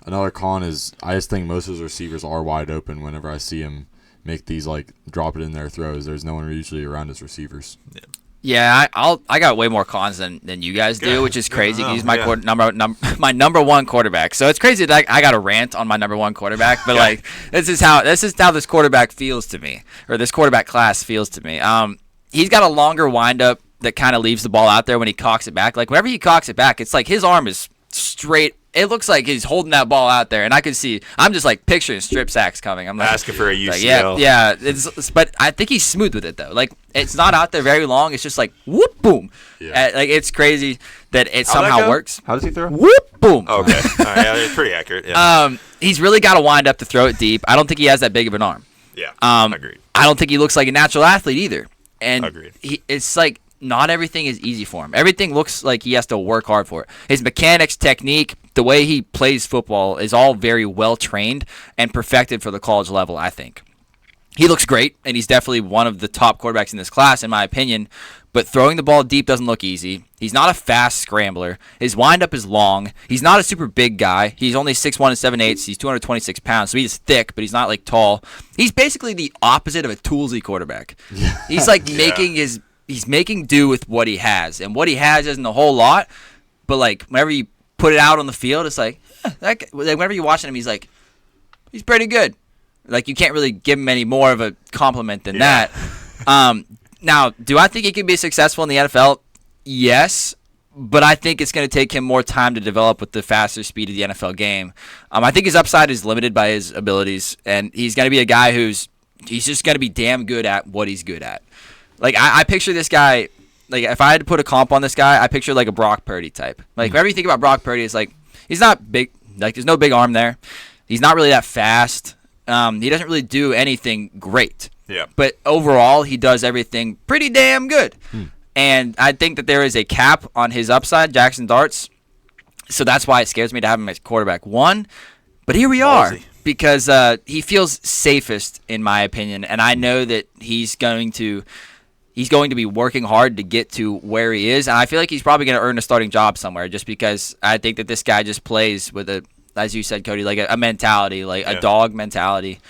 another con is I just think most of his receivers are wide open whenever I see him make these, like, drop it in their throws. There's no one usually around his receivers. Yeah, I got way more cons than you guys do, which is crazy. He's my my number one quarterback. So it's crazy that I got a rant on my number one quarterback, but like this is how this quarterback feels to me, or this quarterback class feels to me. He's got a longer windup that kind of leaves the ball out there when he cocks it back. Like whenever he cocks it back, it's like his arm is straight. It looks like he's holding that ball out there, and I could see. I'm just like picturing strip sacks coming. I'm like asking for a UCL. Like, yeah. But I think he's smooth with it though. Like it's not out there very long. It's just like whoop boom. Yeah. Like it's crazy that it somehow works. How does he throw? Whoop boom. Okay, all right, yeah, it's pretty accurate. Yeah. He's really got to wind up to throw it deep. I don't think he has that big of an arm. Yeah. Agreed. I don't think he looks like a natural athlete either. And Agreed. It's like not everything is easy for him. Everything looks like he has to work hard for it. His mechanics, technique, the way he plays football is all very well trained and perfected for the college level, I think. He looks great, and he's definitely one of the top quarterbacks in this class, in my opinion. But throwing the ball deep doesn't look easy. He's not a fast scrambler. His windup is long. He's not a super big guy. He's only 6'1" and 7/8". He's 226 pounds, so he's thick, but he's not like tall. He's basically the opposite of a toolsy quarterback. He's like he's making do with what he has, and what he has isn't a whole lot. But like whenever you put it out on the field, it's like whenever you're watching him, he's pretty good. Like you can't really give him any more of a compliment than that. Now, do I think he can be successful in the NFL? Yes, but I think it's going to take him more time to develop with the faster speed of the NFL game. I think his upside is limited by his abilities, and he's going to be a guy he's just going to be damn good at what he's good at. Like I picture this guy, like if I had to put a comp on this guy, I picture like a Brock Purdy type. Like whenever you think about Brock Purdy, it's like he's not big, like there's no big arm there. He's not really that fast. He doesn't really do anything great. Yeah. But overall, he does everything pretty damn good. And I think that there is a cap on his upside, Jackson Darts. So that's why it scares me to have him as quarterback one. But here we are. Because he feels safest, in my opinion. And I know that he's going to be working hard to get to where he is. And I feel like he's probably going to earn a starting job somewhere just because I think that this guy just plays with as you said, Cody, like a mentality, like a dog mentality.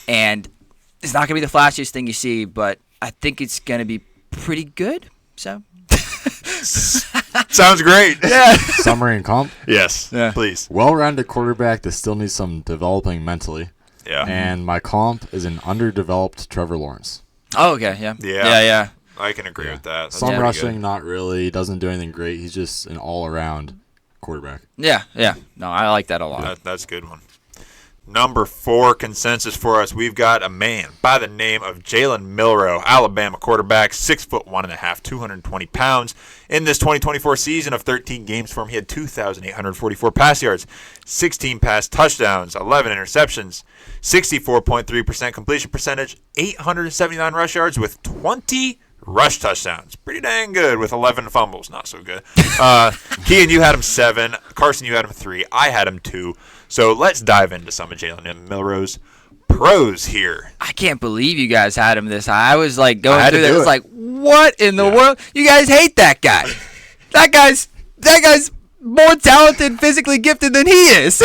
And it's not going to be the flashiest thing you see, but I think it's going to be pretty good. So sounds great. Yeah. Summary and comp? Yes. Yeah. Please. Well-rounded quarterback that still needs some developing mentally. Yeah. And my comp is an underdeveloped Trevor Lawrence. Oh, okay. Yeah. I can agree with that. That's some rushing, good. Not really. Doesn't do anything great. He's just an all-around quarterback. Yeah. No, I like that a lot. That's a good one. Number 4 consensus for us. We've got a man by the name of Jalen Milroe, Alabama quarterback, 6'1.5", 220 pounds. In this 2024 season of 13 games for him, he had 2,844 pass yards, 16 pass touchdowns, 11 interceptions, 64.3% completion percentage, 879 rush yards with 20 rush touchdowns. Pretty dang good with 11 fumbles. Not so good. Kean, you had him 7. Carson, you had him 3. I had him 2. So let's dive into some of Jalen Milroe's pros here. I can't believe you guys had him this high. I was like going through that. I was like, what in the world? You guys hate that guy. That guy's more talented, physically gifted than he is.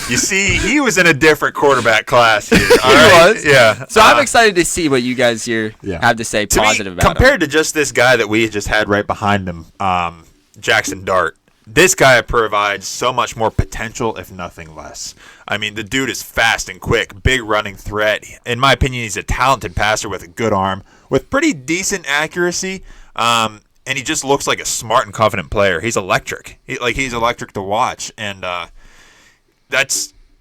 You see, he was in a different quarterback class here. All right? Was. Yeah. So I'm excited to see what you guys here have to say positive about him. Compared to just this guy that we just had right behind him, Jackson Dart, this guy provides so much more potential, if nothing less. I mean, the dude is fast and quick, big running threat. In my opinion, he's a talented passer with a good arm, with pretty decent accuracy. And he just looks like a smart and confident player. He's electric. He's electric to watch. And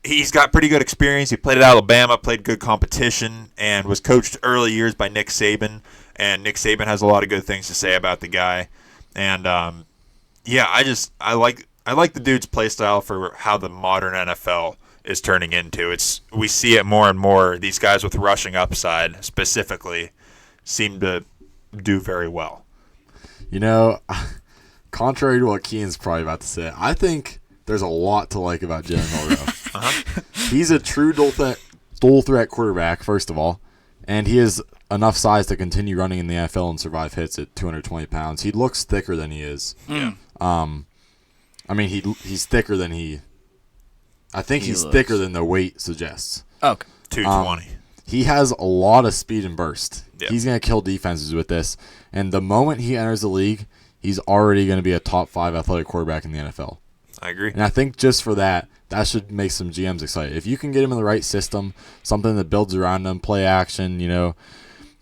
he's got pretty good experience. He played at Alabama, played good competition, and was coached early years by Nick Saban. And Nick Saban has a lot of good things to say about the guy. And I like the dude's play style for how the modern NFL is turning into. We see it more and more. These guys with rushing upside specifically seem to do very well. You know, contrary to what Kean's probably about to say, I think there's a lot to like about Jalen Milroe. He's a true dual threat quarterback, first of all. And he has enough size to continue running in the NFL and survive hits at 220 pounds. He looks thicker than he is. Yeah. I mean, he's thicker than he. I think he's looks. thicker than the weight suggests. Okay. 220. He has a lot of speed and burst. Yep. He's going to kill defenses with this. And the moment he enters the league, he's already going to be a top 5 athletic quarterback in the NFL. I agree. And I think just for that should make some GMs excited. If you can get him in the right system, something that builds around him, play action,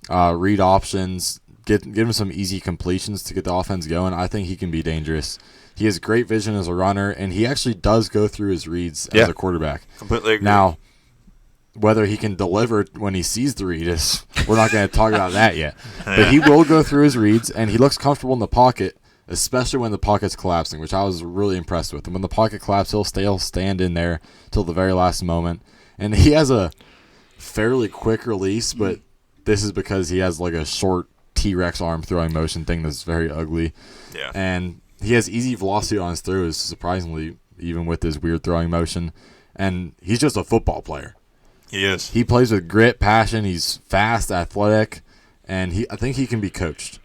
read options, get him some easy completions to get the offense going, I think he can be dangerous. He has great vision as a runner, and he actually does go through his reads as a quarterback. Completely agree. Now, whether he can deliver when he sees the read is we're not going to talk about that yet. But he will go through his reads, and he looks comfortable in the pocket, especially when the pocket's collapsing, which I was really impressed with. And when the pocket collapses, he'll stand in there till the very last moment. And he has a fairly quick release, but this is because he has like a short T-Rex arm throwing motion thing that's very ugly. Yeah. And he has easy velocity on his throws, surprisingly, even with his weird throwing motion. And he's just a football player. He is. He plays with grit, passion. He's fast, athletic, and I think he can be coached.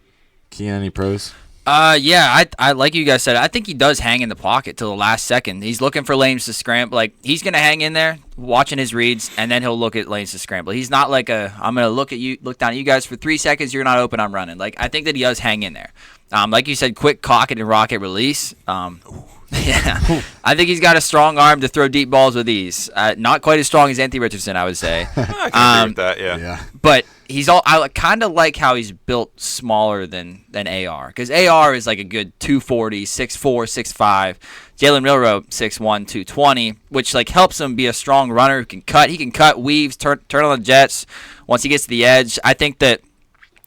Keen, any pros? Yeah, I like you guys said, I think he does hang in the pocket till the last second. He's looking for lanes to scramble. Like, he's going to hang in there, watching his reads, and then he'll look at lanes to scramble. He's not like I'm going to look down at you guys for 3 seconds, you're not open, I'm running. Like, I think that he does hang in there. Like you said, quick cock and rocket release. Yeah, I think he's got a strong arm to throw deep balls with ease. Not quite as strong as Anthony Richardson, I would say. I can agree with that, yeah. But I kind of like how he's built smaller than AR, because AR is like a good 240, 6'4", 6'5". Jalen Milroe 6'1", 220, which like helps him be a strong runner who can cut. He can cut, weaves, turn on the jets. Once he gets to the edge, I think that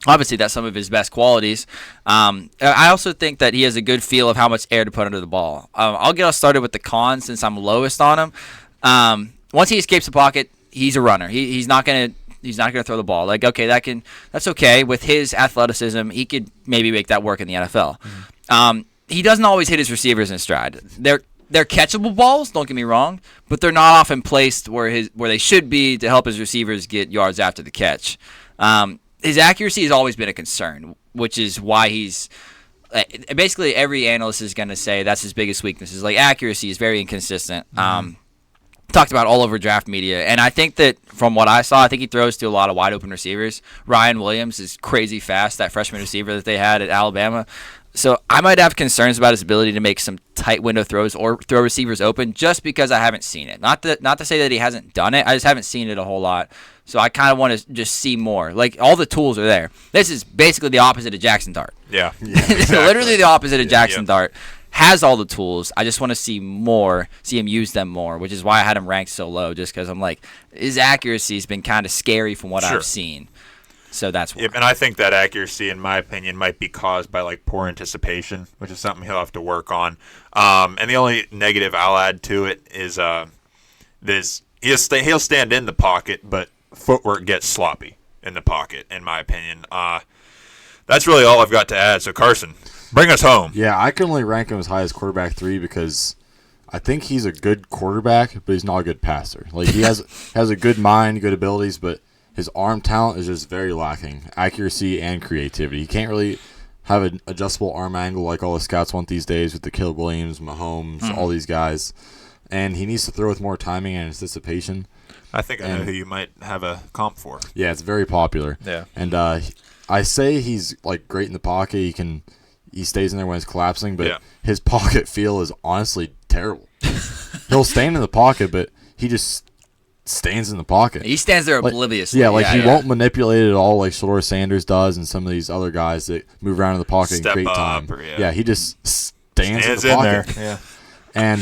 obviously that's some of his best qualities. I also think that he has a good feel of how much air to put under the ball. I'll get us started with the cons since I'm lowest on him. Once he escapes the pocket, he's a runner. He's not gonna throw the ball. Like, okay, that's okay. With his athleticism, he could maybe make that work in the NFL. He doesn't always hit his receivers in stride. They're catchable balls, don't get me wrong, but they're not often placed where they should be to help his receivers get yards after the catch. His accuracy has always been a concern, which is why he's basically every analyst is going to say that's his biggest weakness. Is like accuracy is very inconsistent. Talked about all over draft media, and I think that from what I saw, I think he throws to a lot of wide open receivers. Ryan Williams is crazy fast, that freshman receiver that they had at Alabama. So I might have concerns about his ability to make some tight window throws or throw receivers open, just because I haven't seen it. Not to say that he hasn't done it. I just haven't seen it a whole lot. So I kind of want to just see more. Like, all the tools are there. This is basically the opposite of Jackson Dart. Yeah. Exactly. Literally the opposite of Jackson Dart. Has all the tools. I just want to see him use them more, which is why I had him ranked so low, just because I'm like, his accuracy has been kind of scary from what I've seen. So that's why. Yep, and I think that accuracy, in my opinion, might be caused by like poor anticipation, which is something he'll have to work on. And the only negative I'll add to it is he'll stand in the pocket, but footwork gets sloppy in the pocket, in my opinion. That's really all I've got to add. So Carson, bring us home. Yeah, I can only rank him as high as quarterback 3 because I think he's a good quarterback, but he's not a good passer. Like, he has a good mind, good abilities, but his arm talent is just very lacking. Accuracy and creativity. He can't really have an adjustable arm angle like all the scouts want these days with the Caleb Williams, Mahomes, all these guys. And he needs to throw with more timing and anticipation. I think I know who you might have a comp for. Yeah, it's very popular. Yeah. And I say he's like great in the pocket. He stays in there when it's collapsing, but his pocket feel is honestly terrible. He'll stand in the pocket, but he just stands in the pocket. He stands there obliviously. Yeah, he won't manipulate it at all like Shedeur Sanders does and some of these other guys that move around in the pocket Step and create up, time. He just stands in the pocket. There. Yeah.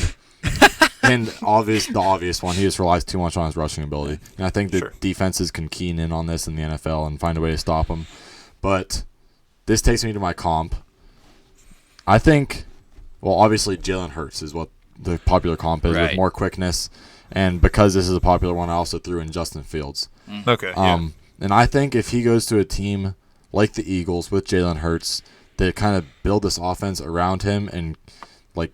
And the obvious one, he just relies too much on his rushing ability. And I think that defenses can keen in on this in the NFL and find a way to stop him. But this takes me to my comp. I think, obviously Jalen Hurts is what the popular comp is with more quickness. And because this is a popular one, I also threw in Justin Fields. Okay. And I think if he goes to a team like the Eagles with Jalen Hurts, that kind of build this offense around him and like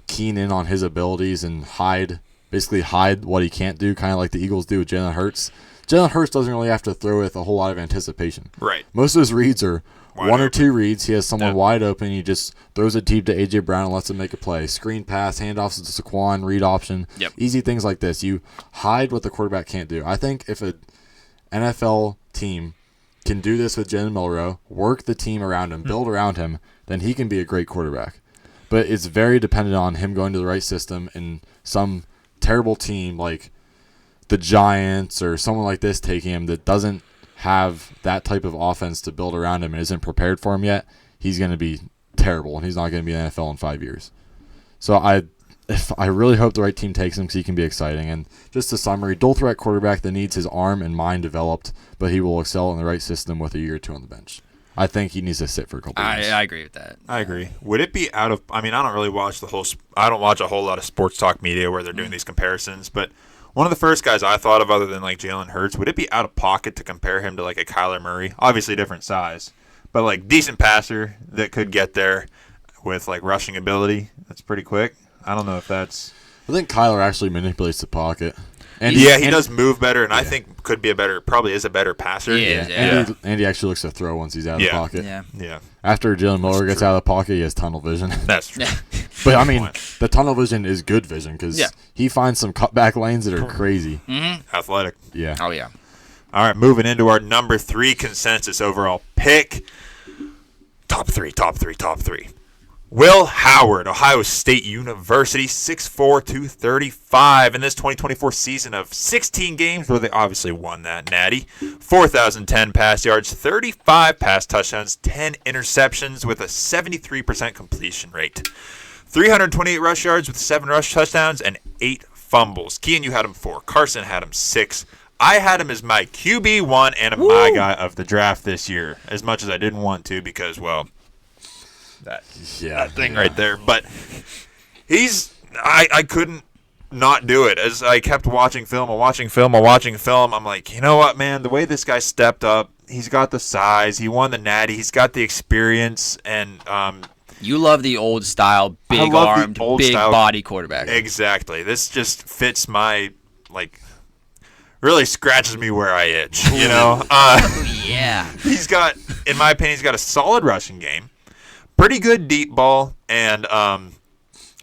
keen in on his abilities and hide what he can't do, kind of like the Eagles do with Jalen Hurts, Jalen Hurts doesn't really have to throw with a whole lot of anticipation. Right. Most of his reads are Wide one or open. two reads. He has someone Yep. wide open. He just throws it deep to A.J. Brown and lets him make a play. Screen pass, handoffs to Saquon, read option. Yep. Easy things like this. You hide what the quarterback can't do. I think if an NFL team can do this with Jalen Milroe, work the team around him, build around him, then he can be a great quarterback. But it's very dependent on him going to the right system and some terrible team like the Giants or someone like this taking him that doesn't have that type of offense to build around him and isn't prepared for him yet. He's going to be terrible, and he's not going to be in the NFL in 5 years. So I really hope the right team takes him because he can be exciting. And just a summary, dual threat quarterback that needs his arm and mind developed, but he will excel in the right system with a year or two on the bench. I think he needs to sit for a couple of years. I agree with that. I agree. Would it be out of? I mean, I don't really watch I don't watch a whole lot of sports talk media where they're doing these comparisons. But one of the first guys I thought of, other than like Jalen Hurts, would it be out of pocket to compare him to like a Kyler Murray? Obviously, different size, but like decent passer that could get there with like rushing ability. That's pretty quick. I don't know if that's. I think Kyler actually manipulates the pocket. And He does move better, and I think probably is a better passer. Yeah. And he actually looks to throw once he's out of the pocket. Yeah. Yeah, After Jalen Miller gets out of the pocket, he has tunnel vision. that's true. But, I mean, the tunnel vision is good vision because he finds some cutback lanes that are crazy. Athletic. Yeah. Oh, yeah. All right, moving into our number 3 consensus overall pick. Top three. Will Howard, Ohio State University, 6'4", 235 in this 2024 season of 16 games where they obviously won that natty. 4,010 pass yards, 35 pass touchdowns, 10 interceptions with a 73% completion rate. 328 rush yards with 7 rush touchdowns and 8 fumbles. Kean, you had him 4. Carson had him 6. I had him as my QB1 and my guy of the draft this year, as much as I didn't want to because, well, that thing right there. But I couldn't not do it. As I kept watching film, I'm like, you know what, man? The way this guy stepped up, he's got the size, he won the natty, he's got the experience, and You love the old style, big-armed, big-body quarterback. Exactly. This just fits my, really scratches me where I itch, you know? Yeah. He's got, in my opinion, he's got a solid rushing game, pretty good deep ball, and,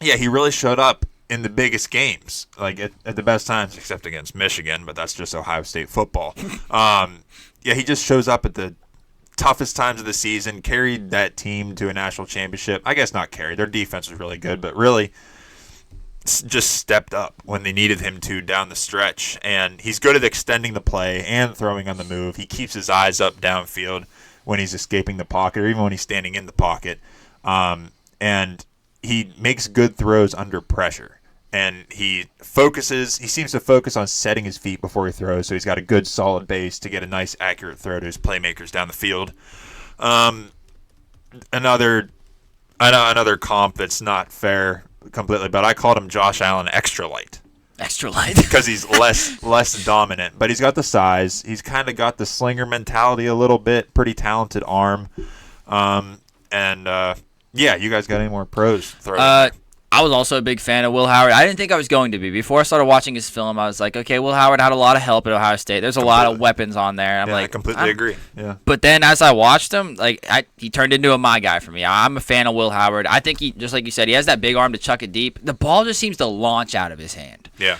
he really showed up in the biggest games, at the best times, except against Michigan, but that's just Ohio State football. He just shows up at the toughest times of the season, carried that team to a national championship. I guess not carried. Their defense was really good, but really just stepped up when they needed him to down the stretch. And he's good at extending the play and throwing on the move. He keeps his eyes up downfield when he's escaping the pocket or even when he's standing in the pocket. And he makes good throws under pressure. And he seems to focus on setting his feet before he throws, so he's got a good solid base to get a nice accurate throw to his playmakers down the field. Another comp that's not fair completely, but I called him Josh Allen extra light. Extra light. Because he's less dominant, but he's got the size. He's kind of got the slinger mentality a little bit, pretty talented arm. You guys got any more pros? I was also a big fan of Will Howard. I didn't think I was going to be. Before I started watching his film, I was like, okay, Will Howard had a lot of help at Ohio State. There's a lot of weapons on there. I completely agree. Yeah. But then as I watched him, he turned into a my guy for me. I'm a fan of Will Howard. I think he, just like you said, he has that big arm to chuck it deep. The ball just seems to launch out of his hand. Yeah.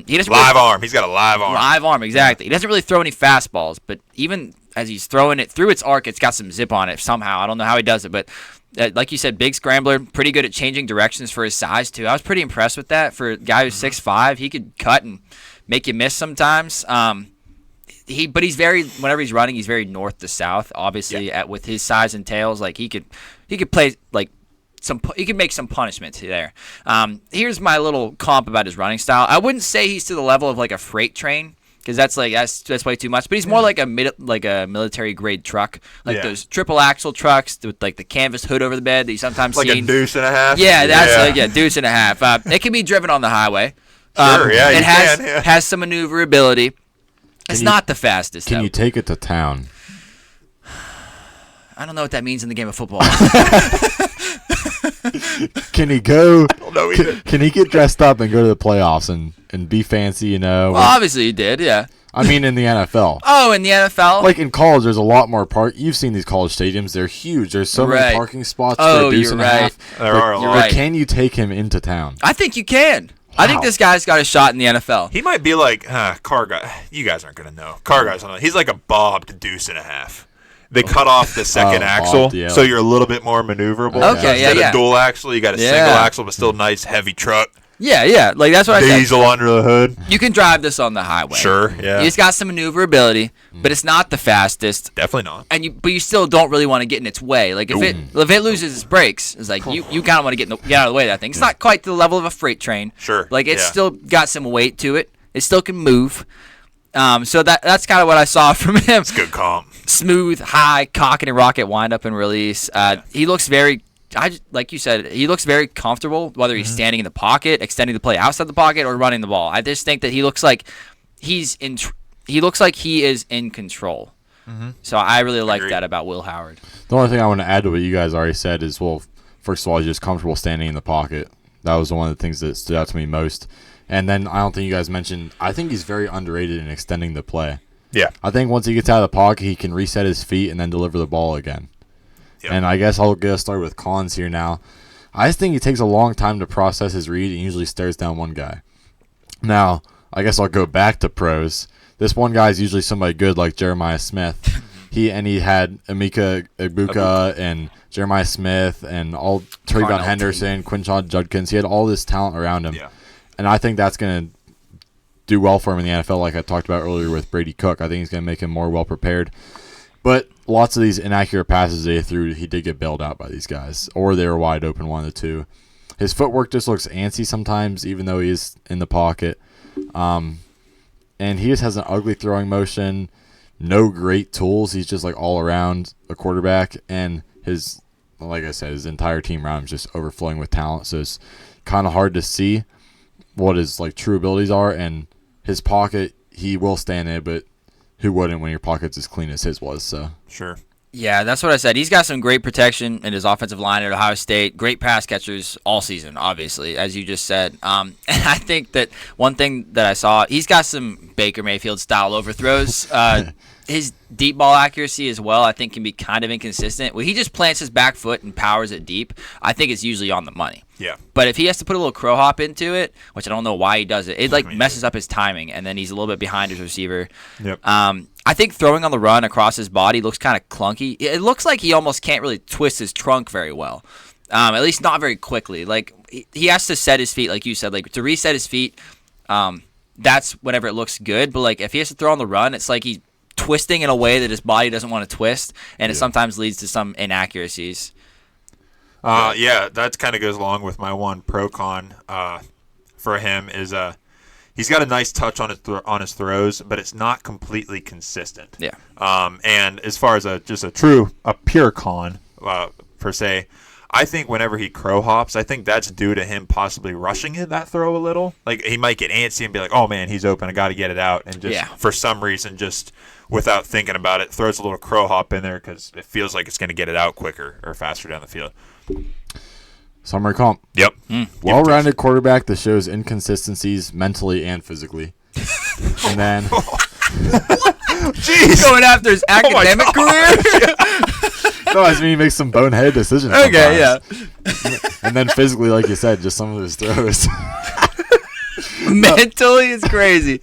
He doesn't arm. He's got a live arm. Live arm, exactly. He doesn't really throw any fastballs, but even as he's throwing it through its arc, it's got some zip on it somehow. I don't know how he does it, but like you said, big scrambler, pretty good at changing directions for his size, too. I was pretty impressed with that. For a guy who's 6'5", he could cut and make you miss sometimes. But whenever he's running, he's very north to south, obviously, with his size and tails. He could play, he could make some punishment there. Here's my little comp about his running style. I wouldn't say he's to the level of, a freight train, because that's way too much. But he's more like a military grade truck, those triple axle trucks with the canvas hood over the bed that you sometimes see. A deuce and a half. Yeah, that's deuce and a half. It can be driven on the highway. Sure, it has some maneuverability. It's not the fastest. Can you take it to town? I don't know what that means in the game of football. Can he go? I don't know either. Can he get dressed up and go to the playoffs and be fancy? Well, obviously he did. Yeah. I mean, in the NFL. Oh, in the NFL? Like in college, there's a lot more park. You've seen these college stadiums; they're huge. There's so many parking spots for a deuce and a half. There are a lot. But can you take him into town? I think you can. I think this guy's got a shot in the NFL. He might be like car guy. You guys aren't gonna know. Car guys don't know. He's like a bobbed deuce and a half. They cut off the second axle, bobbed, yeah. so you're a little bit more maneuverable. Okay, Instead yeah. of dual axle, you got a single axle, but still nice heavy truck. Yeah. Like that's what I said. Diesel under the hood. You can drive this on the highway. Sure, yeah. It's got some maneuverability, but it's not the fastest. Definitely not. But you still don't really want to get in its way. Like if it loses its brakes, it's like you kind of want to get out of the way of that thing. It's not quite to the level of a freight train. Sure. Like it's still got some weight to it. It still can move. So that's kind of what I saw from him. It's good comp. Smooth, high, cock and rocket wind up and release. He looks very. Like you said, he looks very comfortable, whether he's standing in the pocket, extending the play outside the pocket, or running the ball. I just think that he looks like he is in control. So I really like that about Will Howard. The only thing I want to add to what you guys already said is, well, first of all, he's just comfortable standing in the pocket. That was one of the things that stood out to me most. And then I don't think you guys mentioned, I think he's very underrated in extending the play. Yeah. I think once he gets out of the pocket, he can reset his feet and then deliver the ball again. Yep. And I guess I'll get us started with cons here now. I just think he takes a long time to process his read and usually stares down one guy. Now, I guess I'll go back to pros. This one guy is usually somebody good like Jeremiah Smith. He had Emeka Egbuka and Jeremiah Smith and all Trayvon Henderson, Quinshon Judkins. He had all this talent around him. Yeah. And I think that's going to do well for him in the NFL, like I talked about earlier with Brady Cook. I think he's going to make him more well-prepared. But lots of these inaccurate passes they threw, he did get bailed out by these guys, or they were wide open, one of the two. His footwork just looks antsy sometimes, even though he is in the pocket. And he just has an ugly throwing motion, no great tools. He's just like all around a quarterback, and like I said, his entire team around him is just overflowing with talent. So it's kind of hard to see what his like true abilities are. And his pocket, he will stand in it, but who wouldn't when your pocket's as clean as his was? So sure. Yeah, that's what I said. He's got some great protection in his offensive line at Ohio State. Great pass catchers all season, obviously, as you just said. And I think that one thing that I saw, he's got some Baker Mayfield-style overthrows. His deep ball accuracy as well, I think, can be kind of inconsistent. When he just plants his back foot and powers it deep, I think it's usually on the money. Yeah. But if he has to put a little crow hop into it, which I don't know why he does it, messes up his timing, and then he's a little bit behind his receiver. Yep. I think throwing on the run across his body looks kind of clunky. It looks like he almost can't really twist his trunk very well, at least not very quickly. Like he has to set his feet, like you said, like to reset his feet. That's whenever it looks good. But like if he has to throw on the run, it's like he's twisting in a way that his body doesn't want to twist, and it sometimes leads to some inaccuracies. Yeah, that kind of goes along with my one pro con for him is he's got a nice touch on his throws, but it's not completely consistent. Yeah. And as far as a pure con per se, I think whenever he crow hops, I think that's due to him possibly rushing that throw a little. Like he might get antsy and be like, "Oh man, he's open. I got to get it out," and just for some reason, just without thinking about it, throws a little crow hop in there because it feels like it's going to get it out quicker or faster down the field. Summary comp. Yep. Well-rounded quarterback that shows inconsistencies mentally and physically. And then Jeez. Going after his academic career? No, I mean he makes some bonehead decisions. Okay, yeah. And then physically, like you said, just some of his throws. Mentally, it's crazy.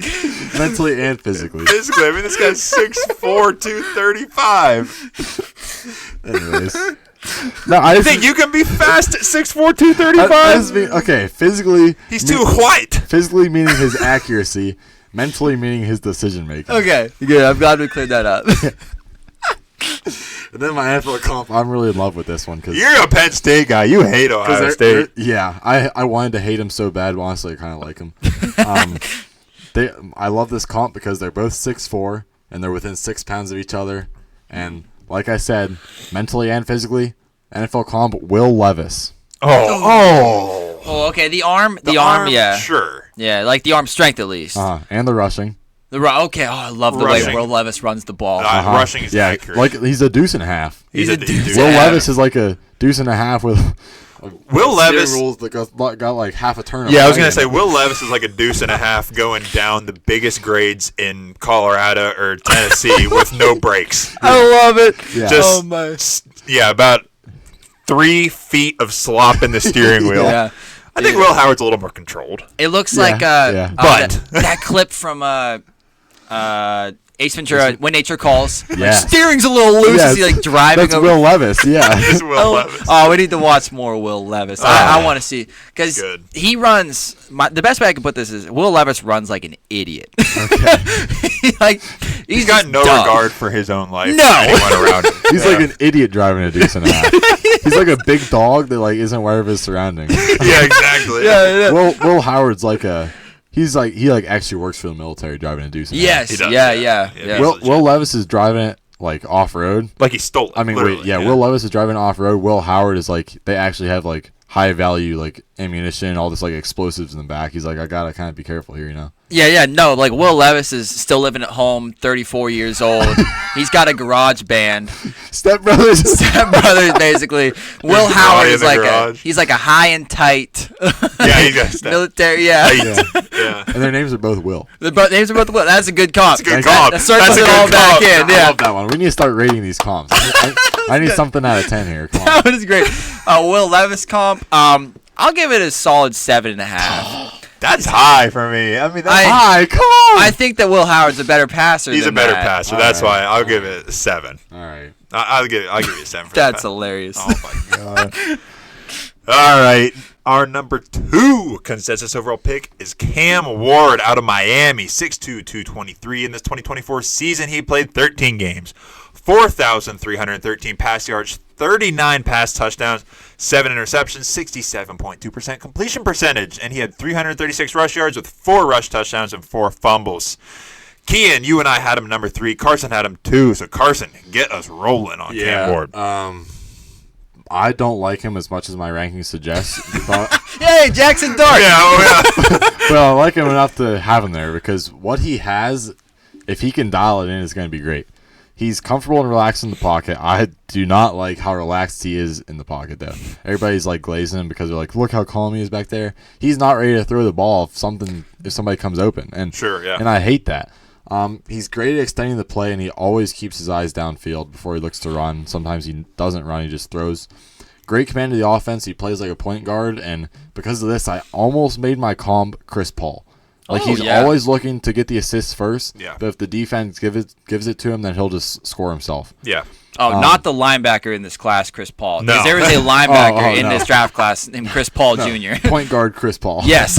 Mentally and physically. Physically, I mean, this guy's 6'4", 235. Anyways. No, I think you can be fast at 6'4", 235? Okay, physically. He's too white. Physically meaning his accuracy. Mentally meaning his decision making. Okay, good. I'm glad we cleared that up. And then my NFL comp, I'm really in love with this one. You're a Penn State guy. You hate Ohio State. Yeah, I wanted to hate him so bad, but honestly, I kind of like him. I love this comp because they're both 6'4", and they're within 6 pounds of each other. And like I said, mentally and physically, NFL comp, Will Levis. Oh, okay. The arm, yeah. Sure. Yeah, like the arm strength at least. And the rushing. Okay, I love the way Will Levis runs the ball. Rushing is accurate. Like he's a deuce and a half. He's a deuce. Will Levis is like a deuce and a half with Will Levis. Rules that got like half a turn. Yeah, I was gonna say Will Levis is like a deuce and a half going down the biggest grades in Colorado or Tennessee with no brakes. I love it. Yeah. Just about 3 feet of slop in the steering wheel. Yeah. I think Will Howard's a little more controlled. It looks Yeah, like yeah. But- that clip from Ace Ventura, When Nature Calls. Yes. Steering's a little loose as he like driving That's over. Will Levis. Yeah. It's Will Levis. Oh, we need to watch more Will Levis. I want to see because Good. he runs. The best way I can put this is Will Levis runs like an idiot. He's He's got just no dumb. regard for his own life. No. Or anyone around him. He's like an idiot driving a deuce and a half. He's like a big dog that like isn't aware of his surroundings. Yeah, exactly. Yeah. Will Howard's like he actually works for the military driving a deuce and a half. Yes. He does, Yeah. yeah. Yeah. Yeah, Yeah. Will Levis is driving it like off road. Like he stole it. I mean, literally, Will Levis is driving off road. Will Howard is like they actually have like high value like ammunition, all this like explosives in the back. He's like, I gotta kind of be careful here, you know. Yeah. No, like Will Levis is still living at home, 34 years old. He's got a garage band. Step Brothers. Stepbrothers, basically. Will His Howard body is in the like garage. he's like a high and tight Yeah, he's got step. military. Yeah. Yeah. And their names are both Will. The names are both Will. That's a good comp. That's a good That- comp. That circles That's a it good all back comp. in. I Yeah. love that one. We need to start rating these comps. I need something out of 10 here. Come on. That one is great. Will Levis comp. I'll give it a solid 7.5. That's high for me. I mean, that's Hi, come on. I think that Will Howard's a better passer. he's a than better that. passer. All That's right. why I'll give it a 7. All right. I'll give you a 7 for That's that. hilarious. Oh my god. All right. Our number 2 consensus overall pick is Cam Ward out of Miami, 6'2", 223. In this 2024 season, he played 13 games, 4,313 pass yards, 39 pass touchdowns, 7 interceptions, 67.2% completion percentage, and he had 336 rush yards with 4 rush touchdowns and 4 fumbles. Kian, you and I had him number 3. Carson had him 2. So Carson, get us rolling on Cam Ward. I don't like him as much as my ranking suggests. But, Yay, Jackson Dart. Yeah. but I like him enough to have him there because what he has, if he can dial it in, is going to be great. He's comfortable and relaxed in the pocket. I do not like how relaxed he is in the pocket, though. Everybody's like glazing him because they're like, look how calm he is back there. He's not ready to throw the ball if somebody comes open. And Sure, yeah. And I hate that. He's great at extending the play, and he always keeps his eyes downfield before he looks to run. Sometimes he doesn't run; he just throws. Great command of the offense. He plays like a point guard, and because of this, I almost made my comp Chris Paul. Like he's always looking to get the assists first. Yeah. But if the defense gives it to him, then he'll just score himself. Yeah. Oh, not the linebacker in this class, Chris Paul. No. Because there is a linebacker in no. this draft class named Chris Paul Jr. Point guard Chris Paul. Yes.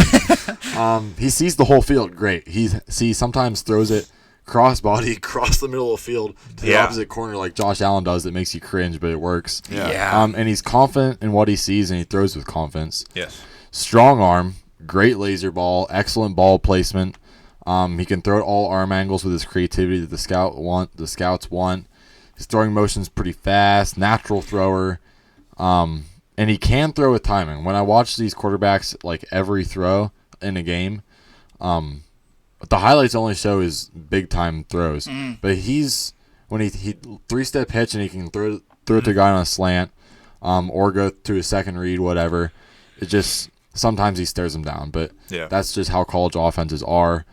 He sees the whole field great. He sometimes throws it cross body across the middle of the field to the Yeah. opposite corner like Josh Allen does. It makes you cringe, but it works. Yeah. And he's confident in what he sees, and he throws with confidence. Yes. Strong arm, great laser ball, excellent ball placement. He can throw at all arm angles with his creativity that the scouts want. His throwing motion's pretty fast, natural thrower. And he can throw with timing. When I watch these quarterbacks, like every throw in a game, the highlights only show his big time throws. But when he 3-step hitch and he can throw it to a guy on a slant, or go to a second read, whatever. It just sometimes he stares him down, but Yeah. that's just how college offenses are.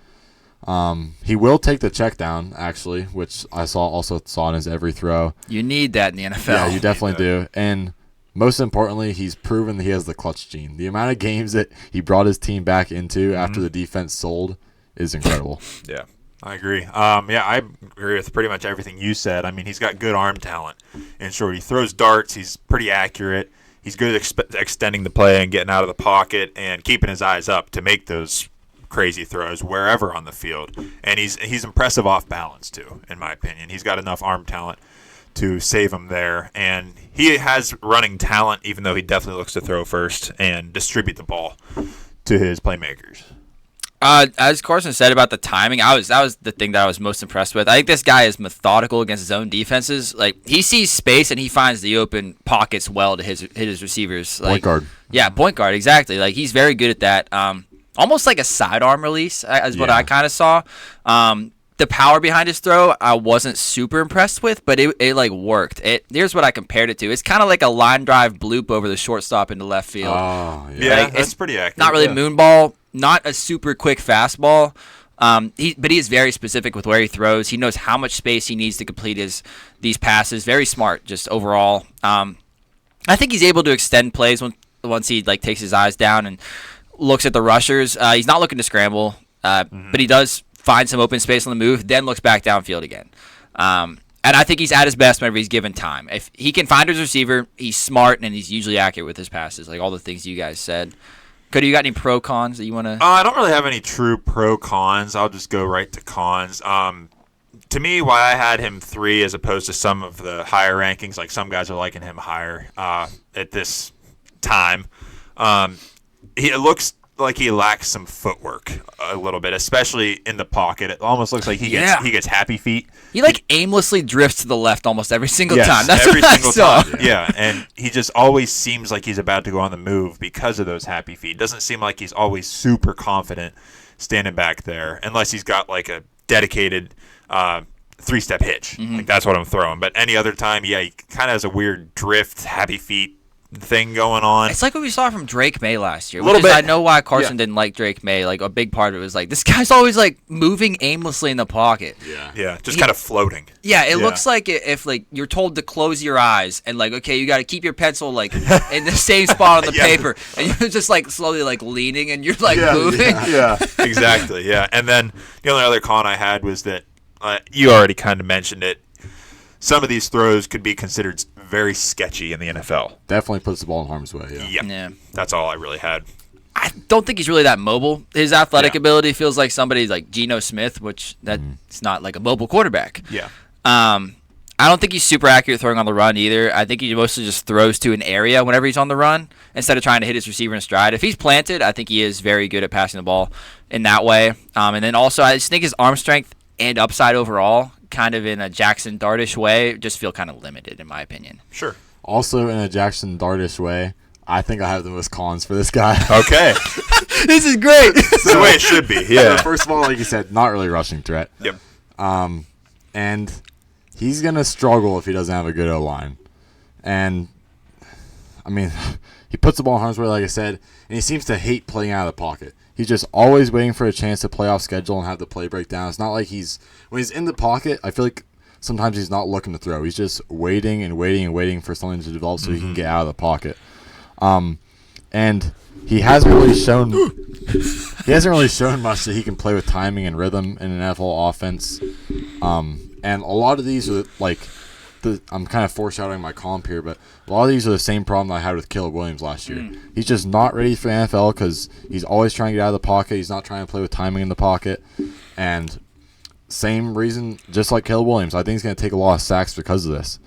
He will take the check down, actually, which I also saw in his every throw. You need that in the NFL. Yeah, you definitely do. And most importantly, he's proven that he has the clutch gene. The amount of games that he brought his team back into after the defense sold is incredible. Yeah, I agree. I agree with pretty much everything you said. I mean, he's got good arm talent. In short, he throws darts. He's pretty accurate. He's good at extending the play and getting out of the pocket and keeping his eyes up to make those crazy throws wherever on the field. And he's impressive off balance too, in my opinion. He's got enough arm talent to save him there, and he has running talent, even though he definitely looks to throw first and distribute the ball to his playmakers. As Carson said about the timing, that was the thing that I was most impressed with. I think this guy is methodical against his own defenses. Like he sees space and he finds the open pockets well to his receivers. Like, Point guard. Yeah, point guard, exactly. Like he's very good at that. Almost like a sidearm release is what Yeah. I kind of saw. the power behind his throw, I wasn't super impressed with, but it like worked. Here's what I compared it to. It's kind of like a line drive bloop over the shortstop into left field. Oh, Yeah, Like, that's it's pretty accurate. Not really yeah. moonball, not a super quick fastball. But he is very specific with where he throws. He knows how much space he needs to complete these passes. Very smart, just overall. I think he's able to extend plays once he like takes his eyes down and looks at the rushers. He's not looking to scramble, but he does find some open space on the move, then looks back downfield again. And I think he's at his best whenever he's given time. If he can find his receiver, he's smart and he's usually accurate with his passes, like all the things you guys said. Cody, you got any pro cons that you want to? I don't really have any true pro cons. I'll just go right to cons. To me, why I had him 3 as opposed to some of the higher rankings, like some guys are liking him higher at this time. It looks like he lacks some footwork a little bit, especially in the pocket. It almost looks like he gets happy feet. He like aimlessly drifts to the left almost every single Yes, time. That's every what single I saw. time. Yeah, and he just always seems like he's about to go on the move because of those happy feet. Doesn't seem like he's always super confident standing back there, unless he's got like a dedicated 3-step hitch. Like that's what I'm throwing. But any other time, yeah, he kind of has a weird drift, happy feet thing going on. It's like what we saw from Drake May last year. Little Which is, bit. I know why Carson Yeah. didn't like Drake May. Like a big part of it was like this guy's always like moving aimlessly in the pocket. Yeah, just kind of floating. Yeah, it Yeah. looks like if like you're told to close your eyes and like okay, you got to keep your pencil like in the same spot on the Yeah. paper, and you're just like slowly like leaning and you're like moving. Yeah, exactly. Yeah, and then the only other con I had was that you already kind of mentioned it. Some of these throws could be considered very sketchy in the NFL. Definitely puts the ball in harm's way. Yeah. Yeah. That's all I really had. I don't think he's really that mobile. His athletic Yeah. ability feels like somebody like Geno Smith, which that's not like a mobile quarterback. Yeah. I don't think he's super accurate throwing on the run either. I think he mostly just throws to an area whenever he's on the run instead of trying to hit his receiver in stride. If he's planted, I think he is very good at passing the ball in that way. And then also, I just think his arm strength and upside overall, kind of in a Jackson Dartish way, just feel kind of limited in my opinion. Sure. Also, in a Jackson Dartish way, I think I have the most cons for this guy. Okay. This is great. It's the way it should be. So Yeah. first of all, like you said, not really rushing threat. Yep. And he's going to struggle if he doesn't have a good O-line. And, I mean, he puts the ball in harm's way, like I said, and he seems to hate playing out of the pocket. He's just always waiting for a chance to play off schedule and have the play break down. It's not like when he's in the pocket, I feel like sometimes he's not looking to throw. He's just waiting and waiting and waiting for something to develop so he can get out of the pocket. And he hasn't really shown much that he can play with timing and rhythm in an NFL offense. And a lot of these are like I'm kind of foreshadowing my comp here, but a lot of these are the same problem I had with Caleb Williams last year. He's just not ready for the NFL because he's always trying to get out of the pocket. He's not trying to play with timing in the pocket. And same reason, just like Caleb Williams, I think he's going to take a lot of sacks because of this.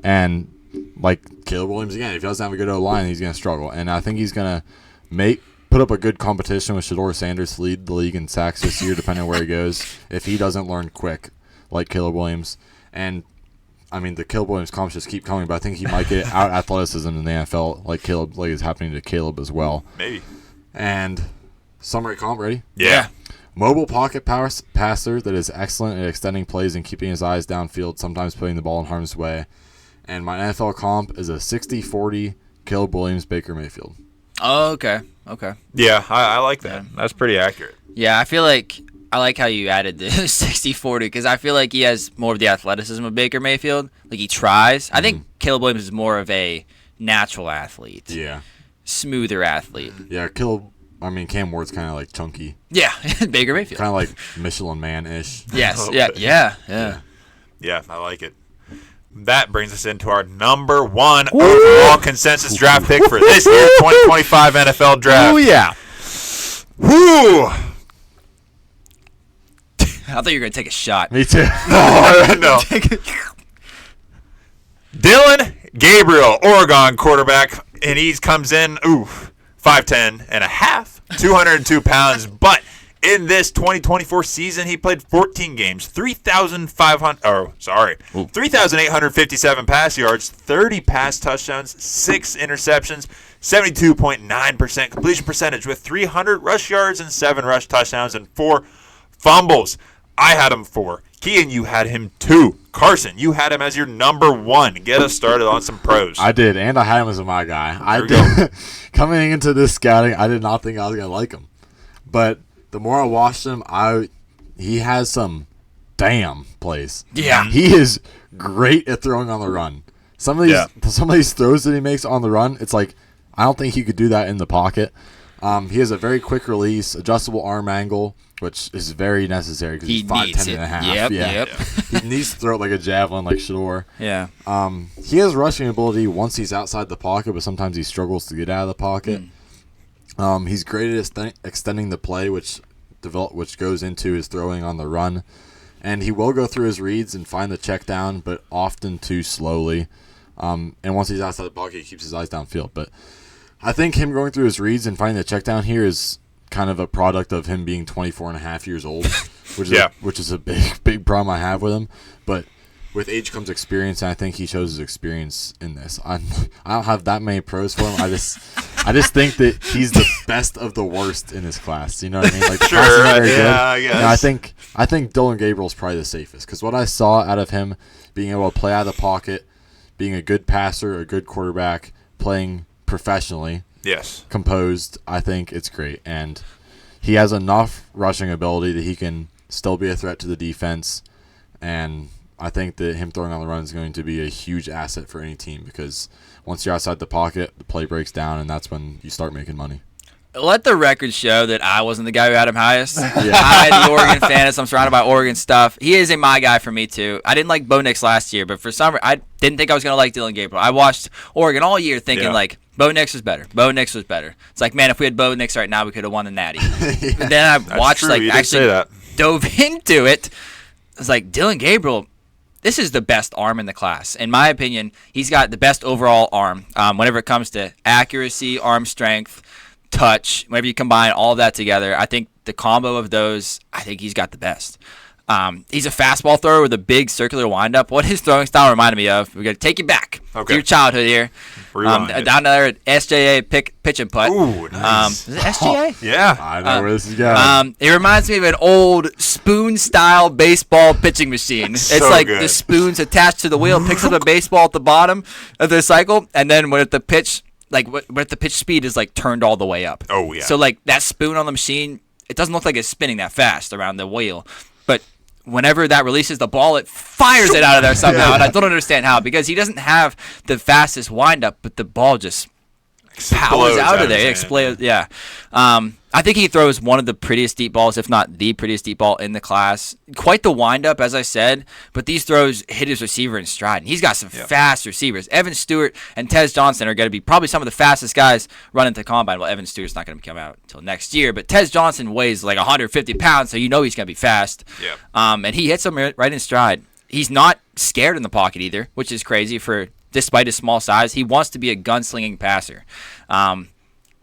And like Caleb Williams, again, if he doesn't have a good O-line, he's going to struggle. And I think he's going to put up a good competition with Shedeur Sanders to lead the league in sacks this year, depending on where he goes, if he doesn't learn quick like Caleb Williams. And I mean, the Caleb Williams comps just keep coming, but I think he might get out athleticism in the NFL like is happening to Caleb as well. Maybe. And summary comp, ready? Yeah. Mobile pocket passer that is excellent at extending plays and keeping his eyes downfield, sometimes putting the ball in harm's way. And my NFL comp is a 60-40 Caleb Williams, Baker Mayfield. Oh, okay. Yeah, I like that. That's pretty accurate. Yeah, I like how you added the 60-40 because I feel like he has more of the athleticism of Baker Mayfield. Like he tries. I think Caleb Williams is more of a natural athlete. Yeah. Smoother athlete. Yeah, Cam Ward's kind of like chunky. Yeah, Baker Mayfield. Kind of like Michelin Man-ish. Yes. Oh, Yeah. but- Yeah. Yeah, I like it. That brings us into our number 1 overall consensus draft pick for this year's 2025 NFL draft. Oh yeah. Woo! I thought you were gonna take a shot. Me too. No. Dylan Gabriel, Oregon quarterback, and he comes in, 5'10" and a half, 202 pounds, but in this 2024 season, he played 14 games, 3,857 pass yards, 30 pass touchdowns, 6 interceptions, 72.9% completion percentage with 300 rush yards and 7 rush touchdowns and 4 fumbles. I had him 4. Keegan, you had him 2. Carson, you had him as your number 1. Get us started on some pros. I did, and I had him as my guy. Coming into this scouting, I did not think I was gonna like him, but the more I watched him, he has some damn plays. Yeah. He is great at throwing on the run. Some of these throws that he makes on the run, it's like I don't think he could do that in the pocket. He has a very quick release, adjustable arm angle, which is very necessary because he's 5'10" and a half. Yep. He needs to throw it like a javelin, like Shador. Yeah. He has rushing ability once he's outside the pocket, but sometimes he struggles to get out of the pocket. He's great at extending the play, which goes into his throwing on the run. And he will go through his reads and find the check down, but often too slowly. And once he's outside the pocket, he keeps his eyes downfield. But I think him going through his reads and finding the check down here is kind of a product of him being 24 and a half years old, which is a big problem I have with him. But with age comes experience, and I think he shows his experience in this. I don't have that many pros for him. I just think that he's the best of the worst in his class. You know what I mean? Like the class is very good. I guess. And I think Dylan Gabriel's probably the safest because what I saw out of him being able to play out of the pocket, being a good passer, a good quarterback, playing professionally, composed, I think it's great. And he has enough rushing ability that he can still be a threat to the defense. And I think that him throwing on the run is going to be a huge asset for any team because once you're outside the pocket, the play breaks down, and that's when you start making money. Let the record show that I wasn't the guy who had him highest. I had the Oregon fan. I'm surrounded by Oregon stuff. He is my guy for me, too. I didn't like Bo Nix last year, but for some reason, I didn't think I was going to like Dylan Gabriel. I watched Oregon all year thinking, Bo Nix was better. Bo Nix was better. It's like, man, if we had Bo Nix right now, we could have won the Natty. But then I watched, actually dove into it. I was like, Dylan Gabriel, this is the best arm in the class. In my opinion, he's got the best overall arm whenever it comes to accuracy, arm strength, touch. Whenever you combine all of that together, I think the combo of those, I think he's got the best. He's a fastball thrower with a big circular windup. What his throwing style reminded me of, we're going to take you back to your childhood here. Down there at SJA pitch and putt. Ooh, nice. Is it SJA? Yeah. I know where this is going. It reminds me of an old spoon-style baseball pitching machine. It's like good. the spoon's attached to the wheel, picks up the baseball at the bottom of the cycle, and then when at the pitch, what the pitch speed is turned all the way up. Oh, yeah. So that spoon on the machine, it doesn't look like it's spinning that fast around the wheel, but whenever that releases the ball, it fires it out of there somehow, and I don't understand how, because he doesn't have the fastest windup, but the ball just powers out of there. It explodes. Yeah. I think he throws one of the prettiest deep balls, if not the prettiest deep ball in the class. Quite the windup, as I said, but these throws hit his receiver in stride. And he's got some fast receivers. Evan Stewart and Tez Johnson are going to be probably some of the fastest guys running the combine. Well, Evan Stewart's not going to come out until next year, but Tez Johnson weighs 150 pounds, so you know he's going to be fast. Yeah. And he hits him right in stride. He's not scared in the pocket either, which is crazy despite his small size. He wants to be a gunslinging passer.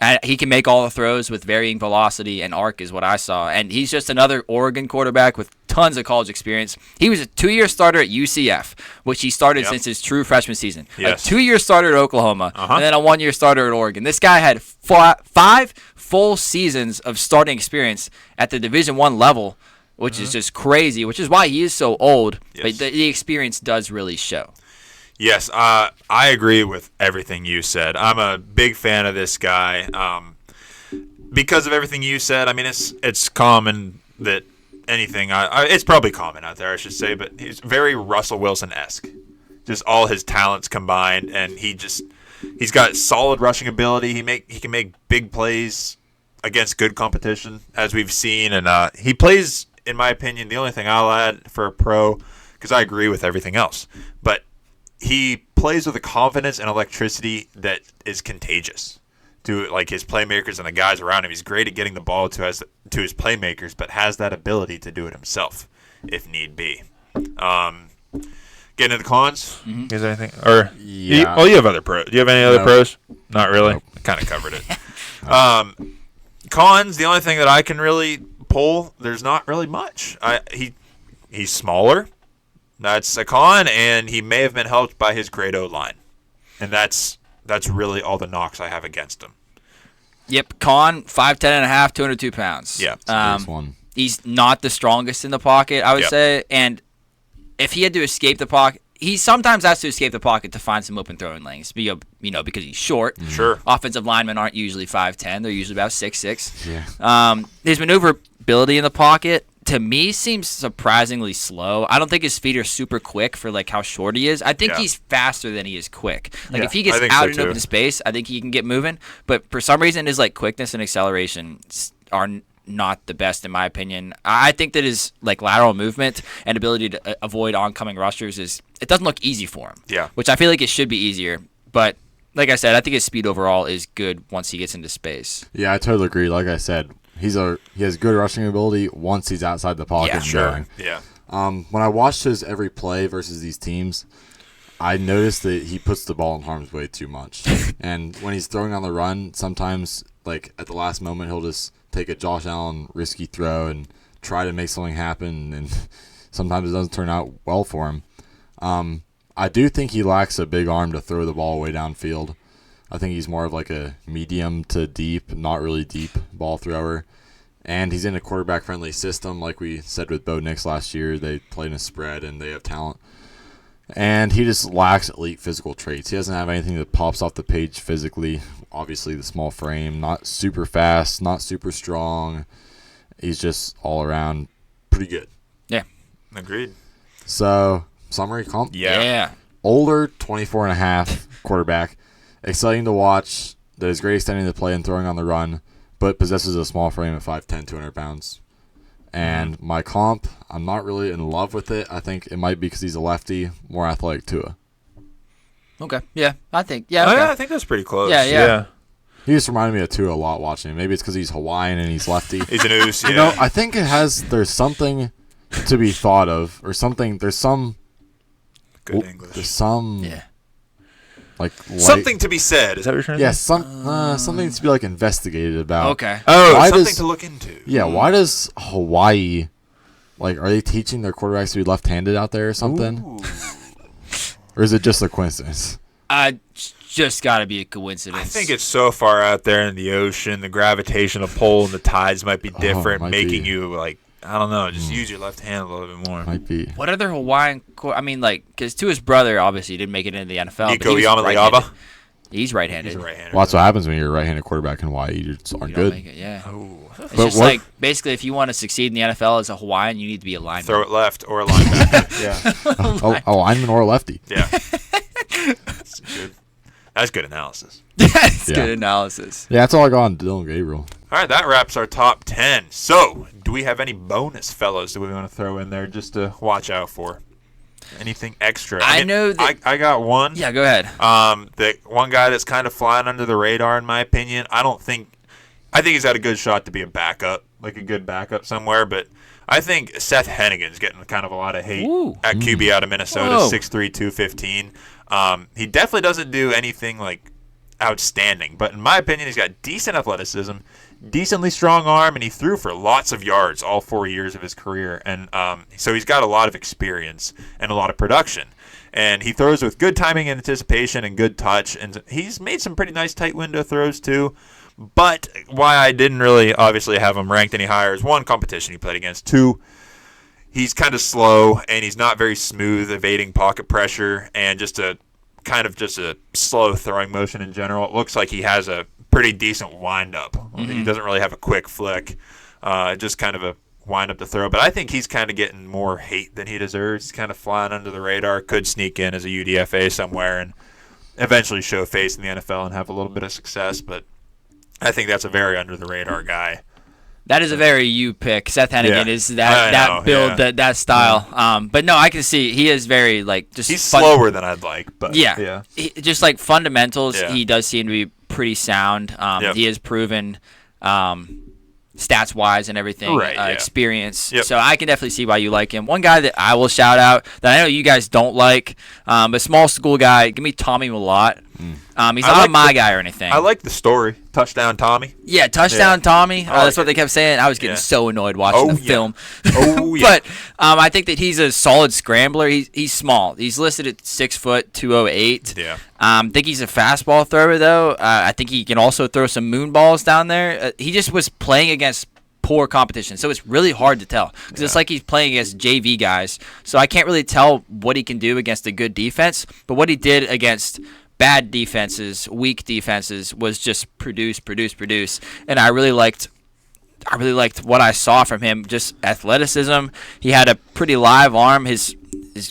And he can make all the throws with varying velocity and arc is what I saw. And he's just another Oregon quarterback with tons of college experience. He was a 2-year starter at UCF, which he started since his true freshman season. Yes. A 2-year starter at Oklahoma, and then a 1-year starter at Oregon. This guy had 5 full seasons of starting experience at the Division I level, which is just crazy, which is why he is so old. But the experience does really show. Yes, I agree with everything you said. I'm a big fan of this guy. Because of everything you said, I mean, it's common that anything, it's probably common out there, I should say, but he's very Russell Wilson-esque. Just all his talents combined, and he's got solid rushing ability. He can make big plays against good competition, as we've seen, and he plays, in my opinion, the only thing I'll add for a pro, because I agree with everything else, but he plays with a confidence and electricity that is contagious to his playmakers and the guys around him. He's great at getting the ball to his playmakers, but has that ability to do it himself if need be. Getting into the cons? Is there anything? Or you have other pros. Do you have any other pros? Not really. Nope. I kind of covered it. Cons. The only thing that I can really pull, there's not really much. He's smaller. That's a con, and he may have been helped by his great O-line. And that's really all the knocks I have against him. Yep, con, 5'10 and a half, 202 pounds. Yeah. That's one. He's not the strongest in the pocket, I would Yep. say. And if he had to escape the pocket, he sometimes has to escape the pocket to find some open throwing lanes. Because he's short. Sure. Offensive linemen aren't usually 5'10". They're usually about 6'6". Yeah. His maneuverability in the pocket, to me, seems surprisingly slow. I don't think his feet are super quick for like how short he is. I think Yeah. he's faster than he is quick. Like Yeah, if he gets I think out so in too. open space, I think he can get moving. But for some reason, his like quickness and acceleration are not the best in my opinion. I think that his like lateral movement and ability to avoid oncoming rushers it doesn't look easy for him. Yeah. Which I feel like it should be easier. But like I said, I think his speed overall is good once he gets into space. Yeah, I totally agree. Like I said, he has good rushing ability once he's outside the pocket. Yeah, and Sure. going. Yeah. When I watched his every play versus these teams, I noticed that he puts the ball in harm's way too much. And when he's throwing on the run, sometimes like at the last moment he'll just take a Josh Allen risky throw and try to make something happen, and sometimes it doesn't turn out well for him. I do think he lacks a big arm to throw the ball way downfield. I think he's more of like a medium to deep, not really deep ball thrower. And he's in a quarterback-friendly system, like we said with Bo Nix last year. They play in a spread, and they have talent. And he just lacks elite physical traits. He doesn't have anything that pops off the page physically. Obviously, the small frame, not super fast, not super strong. He's just all around pretty good. Yeah. Agreed. So, summary comp? Yeah. Older, 24 and a half quarterback. Exciting to watch. That is great extending the play and throwing on the run, but possesses a small frame of 5'10", 200 pounds. And my comp, I'm not really in love with it. I think it might be because he's a lefty, more athletic Tua. Okay. Yeah. I think. Yeah. Oh, Okay. yeah, I think that's pretty close. Yeah. He just reminded me of Tua a lot watching him. Maybe it's because he's Hawaiian and he's lefty. He's an ooze. Yeah. You know, I think there's something to be thought of, or something. There's some. Good There's English. some. Yeah. Like Something to be said. Is that what you're trying to Yeah, say? something to be like investigated about. Okay. Oh, Why something does- to look into. Yeah, why does Hawaii, like, are they teaching their quarterbacks to be left-handed out there or something? Ooh. Or is it just a coincidence? Just got to be a coincidence. I think it's so far out there in the ocean, the gravitational pull and the tides might be different, might making be. you, like, I don't know, just use your left hand a little bit more. Might be. What other Hawaiian? I mean, like, because to his brother, obviously, didn't make it into the NFL. but Nico he was Yamaliava? right-handed. He's right-handed. He's a right-hander. Well, that's what happens when you're a right-handed quarterback in Hawaii. You just aren't You don't good. make it, yeah. Oh. It's But just what- like, basically, if you want to succeed in the NFL as a Hawaiian, you need to be a lineman. Throw it left or a linebacker. yeah. Oh, lineman or a lefty. Yeah. That's good. That's good analysis. That's Yeah. good analysis. Yeah, that's all I got on Dylan Gabriel. All right, that wraps our top 10. So, do we have any bonus fellows that we want to throw in there just to watch out for? Anything extra? I know that- I got one. Yeah, go ahead. The one guy that's kind of flying under the radar, in my opinion. I think he's got a good shot to be a backup, like a good backup somewhere. But I think Seth Hennigan's getting kind of a lot of hate Ooh. at QB out of Minnesota, Whoa. 6'3", 215. He definitely doesn't do anything like outstanding, but in my opinion, he's got decent athleticism, decently strong arm, and he threw for lots of yards all 4 years of his career. And so he's got a lot of experience and a lot of production. And he throws with good timing and anticipation and good touch. And he's made some pretty nice tight window throws too. But why I didn't really obviously have him ranked any higher is one, competition he played against. Two, he's kind of slow and he's not very smooth evading pocket pressure and just a slow throwing motion in general. It looks like he has a pretty decent wind-up. He doesn't really have a quick flick, just kind of a wind-up to throw. But I think he's kind of getting more hate than he deserves. He's kind of flying under the radar, could sneak in as a UDFA somewhere and eventually show face in the NFL and have a little bit of success. But I think that's a very under-the-radar guy. That is a very you pick. Seth Hennigan Yeah. is I that know, build, yeah. that style. But no, I can see he is very like just He's slower than I'd like, but Yeah. Just like fundamentals, Yeah. he does seem to be pretty sound. Yep. He has proven stats wise and everything, Right, yeah. experience. Yep. So I can definitely see why you like him. One guy that I will shout out that I know you guys don't like, but small school guy, give me Tommy Millott. He's I not like my guy or anything. I like the story. Touchdown Tommy. Yeah, touchdown Yeah. Tommy. I like That's what they kept saying. I was getting Yeah. so annoyed watching Oh, the yeah. film. Oh, yeah. But I think that he's a solid scrambler. He's small. He's listed at 6 foot 208. Yeah. I think he's a fastball thrower though. I think he can also throw some moon balls down there. He just was playing against poor competition. So it's really hard to tell because it's like he's playing against JV guys. So I can't really tell what he can do against a good defense. But what he did against bad defenses, weak defenses, was just produce. And I really liked what I saw from him. Just athleticism. He had a pretty live arm. His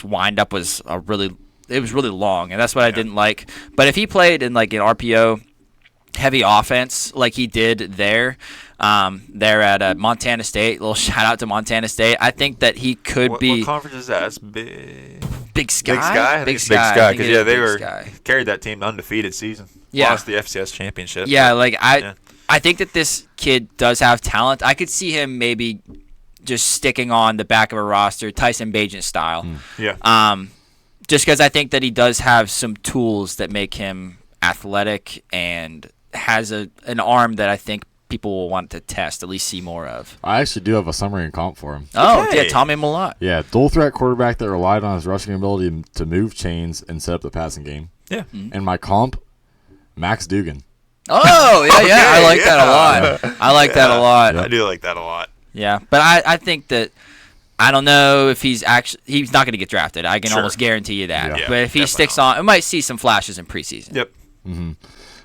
windup was really long, and that's what I didn't like. But if he played in like an RPO heavy offense like he did there at Montana State, little shout out to Montana State, I think that he could be. What conference is that? That's Big Sky. Big Sky. Because they carried that team to undefeated season. Yeah. Lost the FCS championship. Yeah, I think that this kid does have talent. I could see him maybe just sticking on the back of a roster, Tyson Bagent style. Yeah. Just because I think that he does have some tools that make him athletic and has an arm that I think people will want to test, at least see more of. I actually do have a summary and comp for him. Oh, Okay. yeah, Tommy Millot. Yeah, dual threat quarterback that relied on his rushing ability to move chains and set up the passing game. Yeah. And my comp, Max Dugan. Oh, yeah, I like that a yeah. lot. I like that a lot. I do like that a lot. Yeah, but I think that I don't know if he's not going to get drafted. I can Sure. almost guarantee you that. Yeah. But if he Definitely sticks not. on, we might see some flashes in preseason. Yep.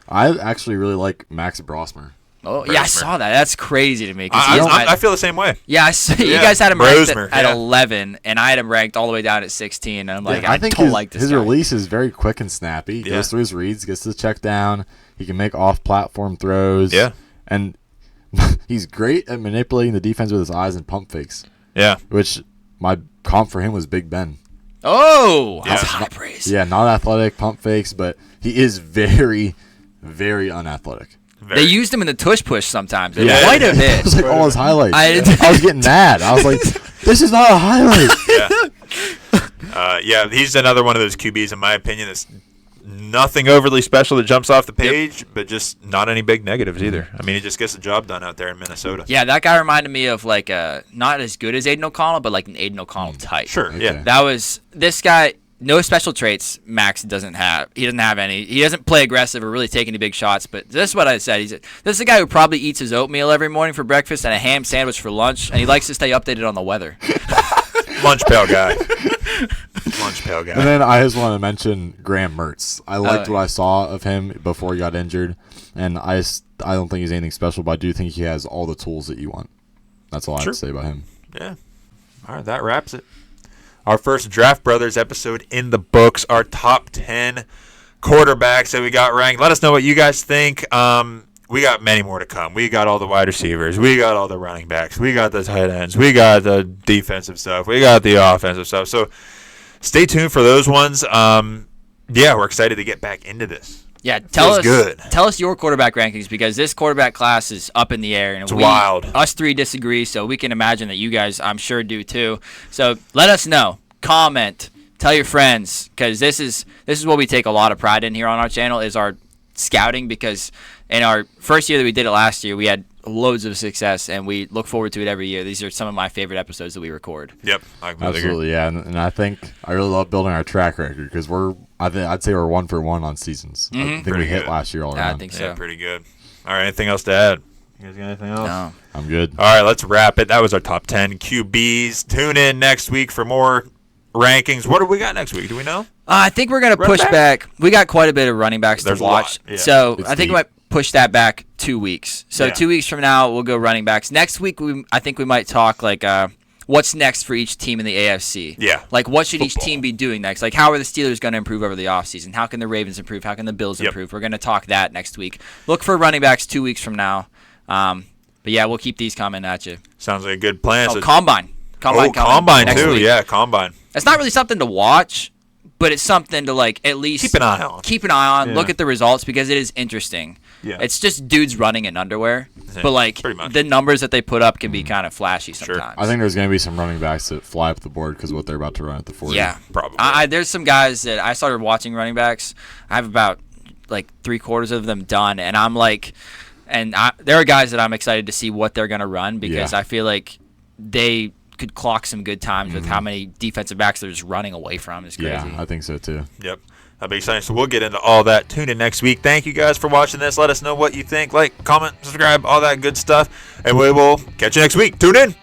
I actually really like Max Brosmer. Oh, yeah, I saw that. That's crazy to me. 'Cause I feel the same way. yeah, you Yeah, guys had him ranked Brosmer, at yeah. 11, and I had him ranked all the way down at 16. And I'm like, I think don't like this his guy. release is very quick and snappy. He Yeah. goes through his reads, gets the check down. He can make off-platform throws. Yeah. And he's great at manipulating the defense with his eyes and pump fakes, Yeah. which my comp for him was Big Ben. Oh, that's Yeah. high praise. Yeah, not athletic, pump fakes, but he is very, very unathletic. They used him in the tush push sometimes. Yeah. Quite a It bit. was like all his highlights. I- I was getting mad. I was like, this is not a highlight. Yeah, he's another one of those QBs, in my opinion, that's nothing overly special that jumps off the page, but just not any big negatives either. I mean, he just gets the job done out there in Minnesota. Yeah, that guy reminded me of like not as good as Aiden O'Connell, but like an Aiden O'Connell type. Sure, Okay. yeah. That was this guy. No special traits. Max doesn't have. He doesn't have any. He doesn't play aggressive or really take any big shots. But this is what I said. This is a guy who probably eats his oatmeal every morning for breakfast and a ham sandwich for lunch, and he likes to stay updated on the weather. Lunch pail guy. Lunch pail And guy. then I just want to mention Graham Mertz. I liked Oh. what I saw of him before he got injured, and I don't think he's anything special, but I do think he has all the tools that you want. That's all I Sure. have to say about him. Yeah. All right, that wraps it. Our first Draft Brothers episode in the books. Our top 10 quarterbacks that we got ranked. Let us know what you guys think. We got many more to come. We got all the wide receivers. We got all the running backs. We got the tight ends. We got the defensive stuff. We got the offensive stuff. So stay tuned for those ones. Yeah, we're excited to get back into this. Yeah, tell Feels us your quarterback rankings because this quarterback class is up in the air and It's wild. Us three disagree, so we can imagine that you guys, I'm sure, do too. So let us know. Comment. Tell your friends because this is what we take a lot of pride in here on our channel is our scouting because in our first year that we did it last year, we had loads of success and we look forward to it every year. These are some of my favorite episodes that we record. Yep. I completely agree. Absolutely, yeah. And I think I really love building our track record because I'd say we're 1 for 1 on seasons. I think Pretty we hit good. last year all Yeah, I around. think Yeah, so. pretty good. All right, anything else to add? You guys got anything else? No. I'm good. All right, let's wrap it. That was our top 10 QBs. Tune in next week for more rankings. What do we got next week? Do we know? I think we're going to push back. We got quite a bit of running backs There's to a lot, watch. yeah. So It's I think deep. we might push that back 2 weeks. So Yeah. 2 weeks from now, we'll go running backs. Next week, I think we might talk like what's next for each team in the AFC. Yeah. Like what should each Football. team be doing next? Like how are the Steelers going to improve over the offseason? How can the Ravens improve? How can the Bills Yep. improve? We're going to talk that next week. Look for running backs 2 weeks from now. But yeah, we'll keep these coming at you. Sounds like a good plan. Oh, So- Combine. Combine next too. week. Yeah, Combine. It's not really something to watch, but it's something to like at least Keep an eye on. Keep an eye on. Yeah. Look at the results because it is interesting. Yeah. It's just dudes running in underwear, Yeah, but like pretty much. the numbers that they put up can be kind of flashy sometimes. I think there's going to be some running backs that fly up the board because what they're about to run at the 40. Yeah, Probably. there's some guys that I started watching running backs. I have about like 3/4 of them done, and I'm like, there are guys that I'm excited to see what they're gonna run because Yeah. I feel like they could clock some good times with how many defensive backs they're just running away from. It's crazy. Yeah, I think so too. Yep. That'll be exciting. So we'll get into all that. Tune in next week. Thank you guys for watching this. Let us know what you think. Like, comment, subscribe, all that good stuff. And we will catch you next week. Tune in.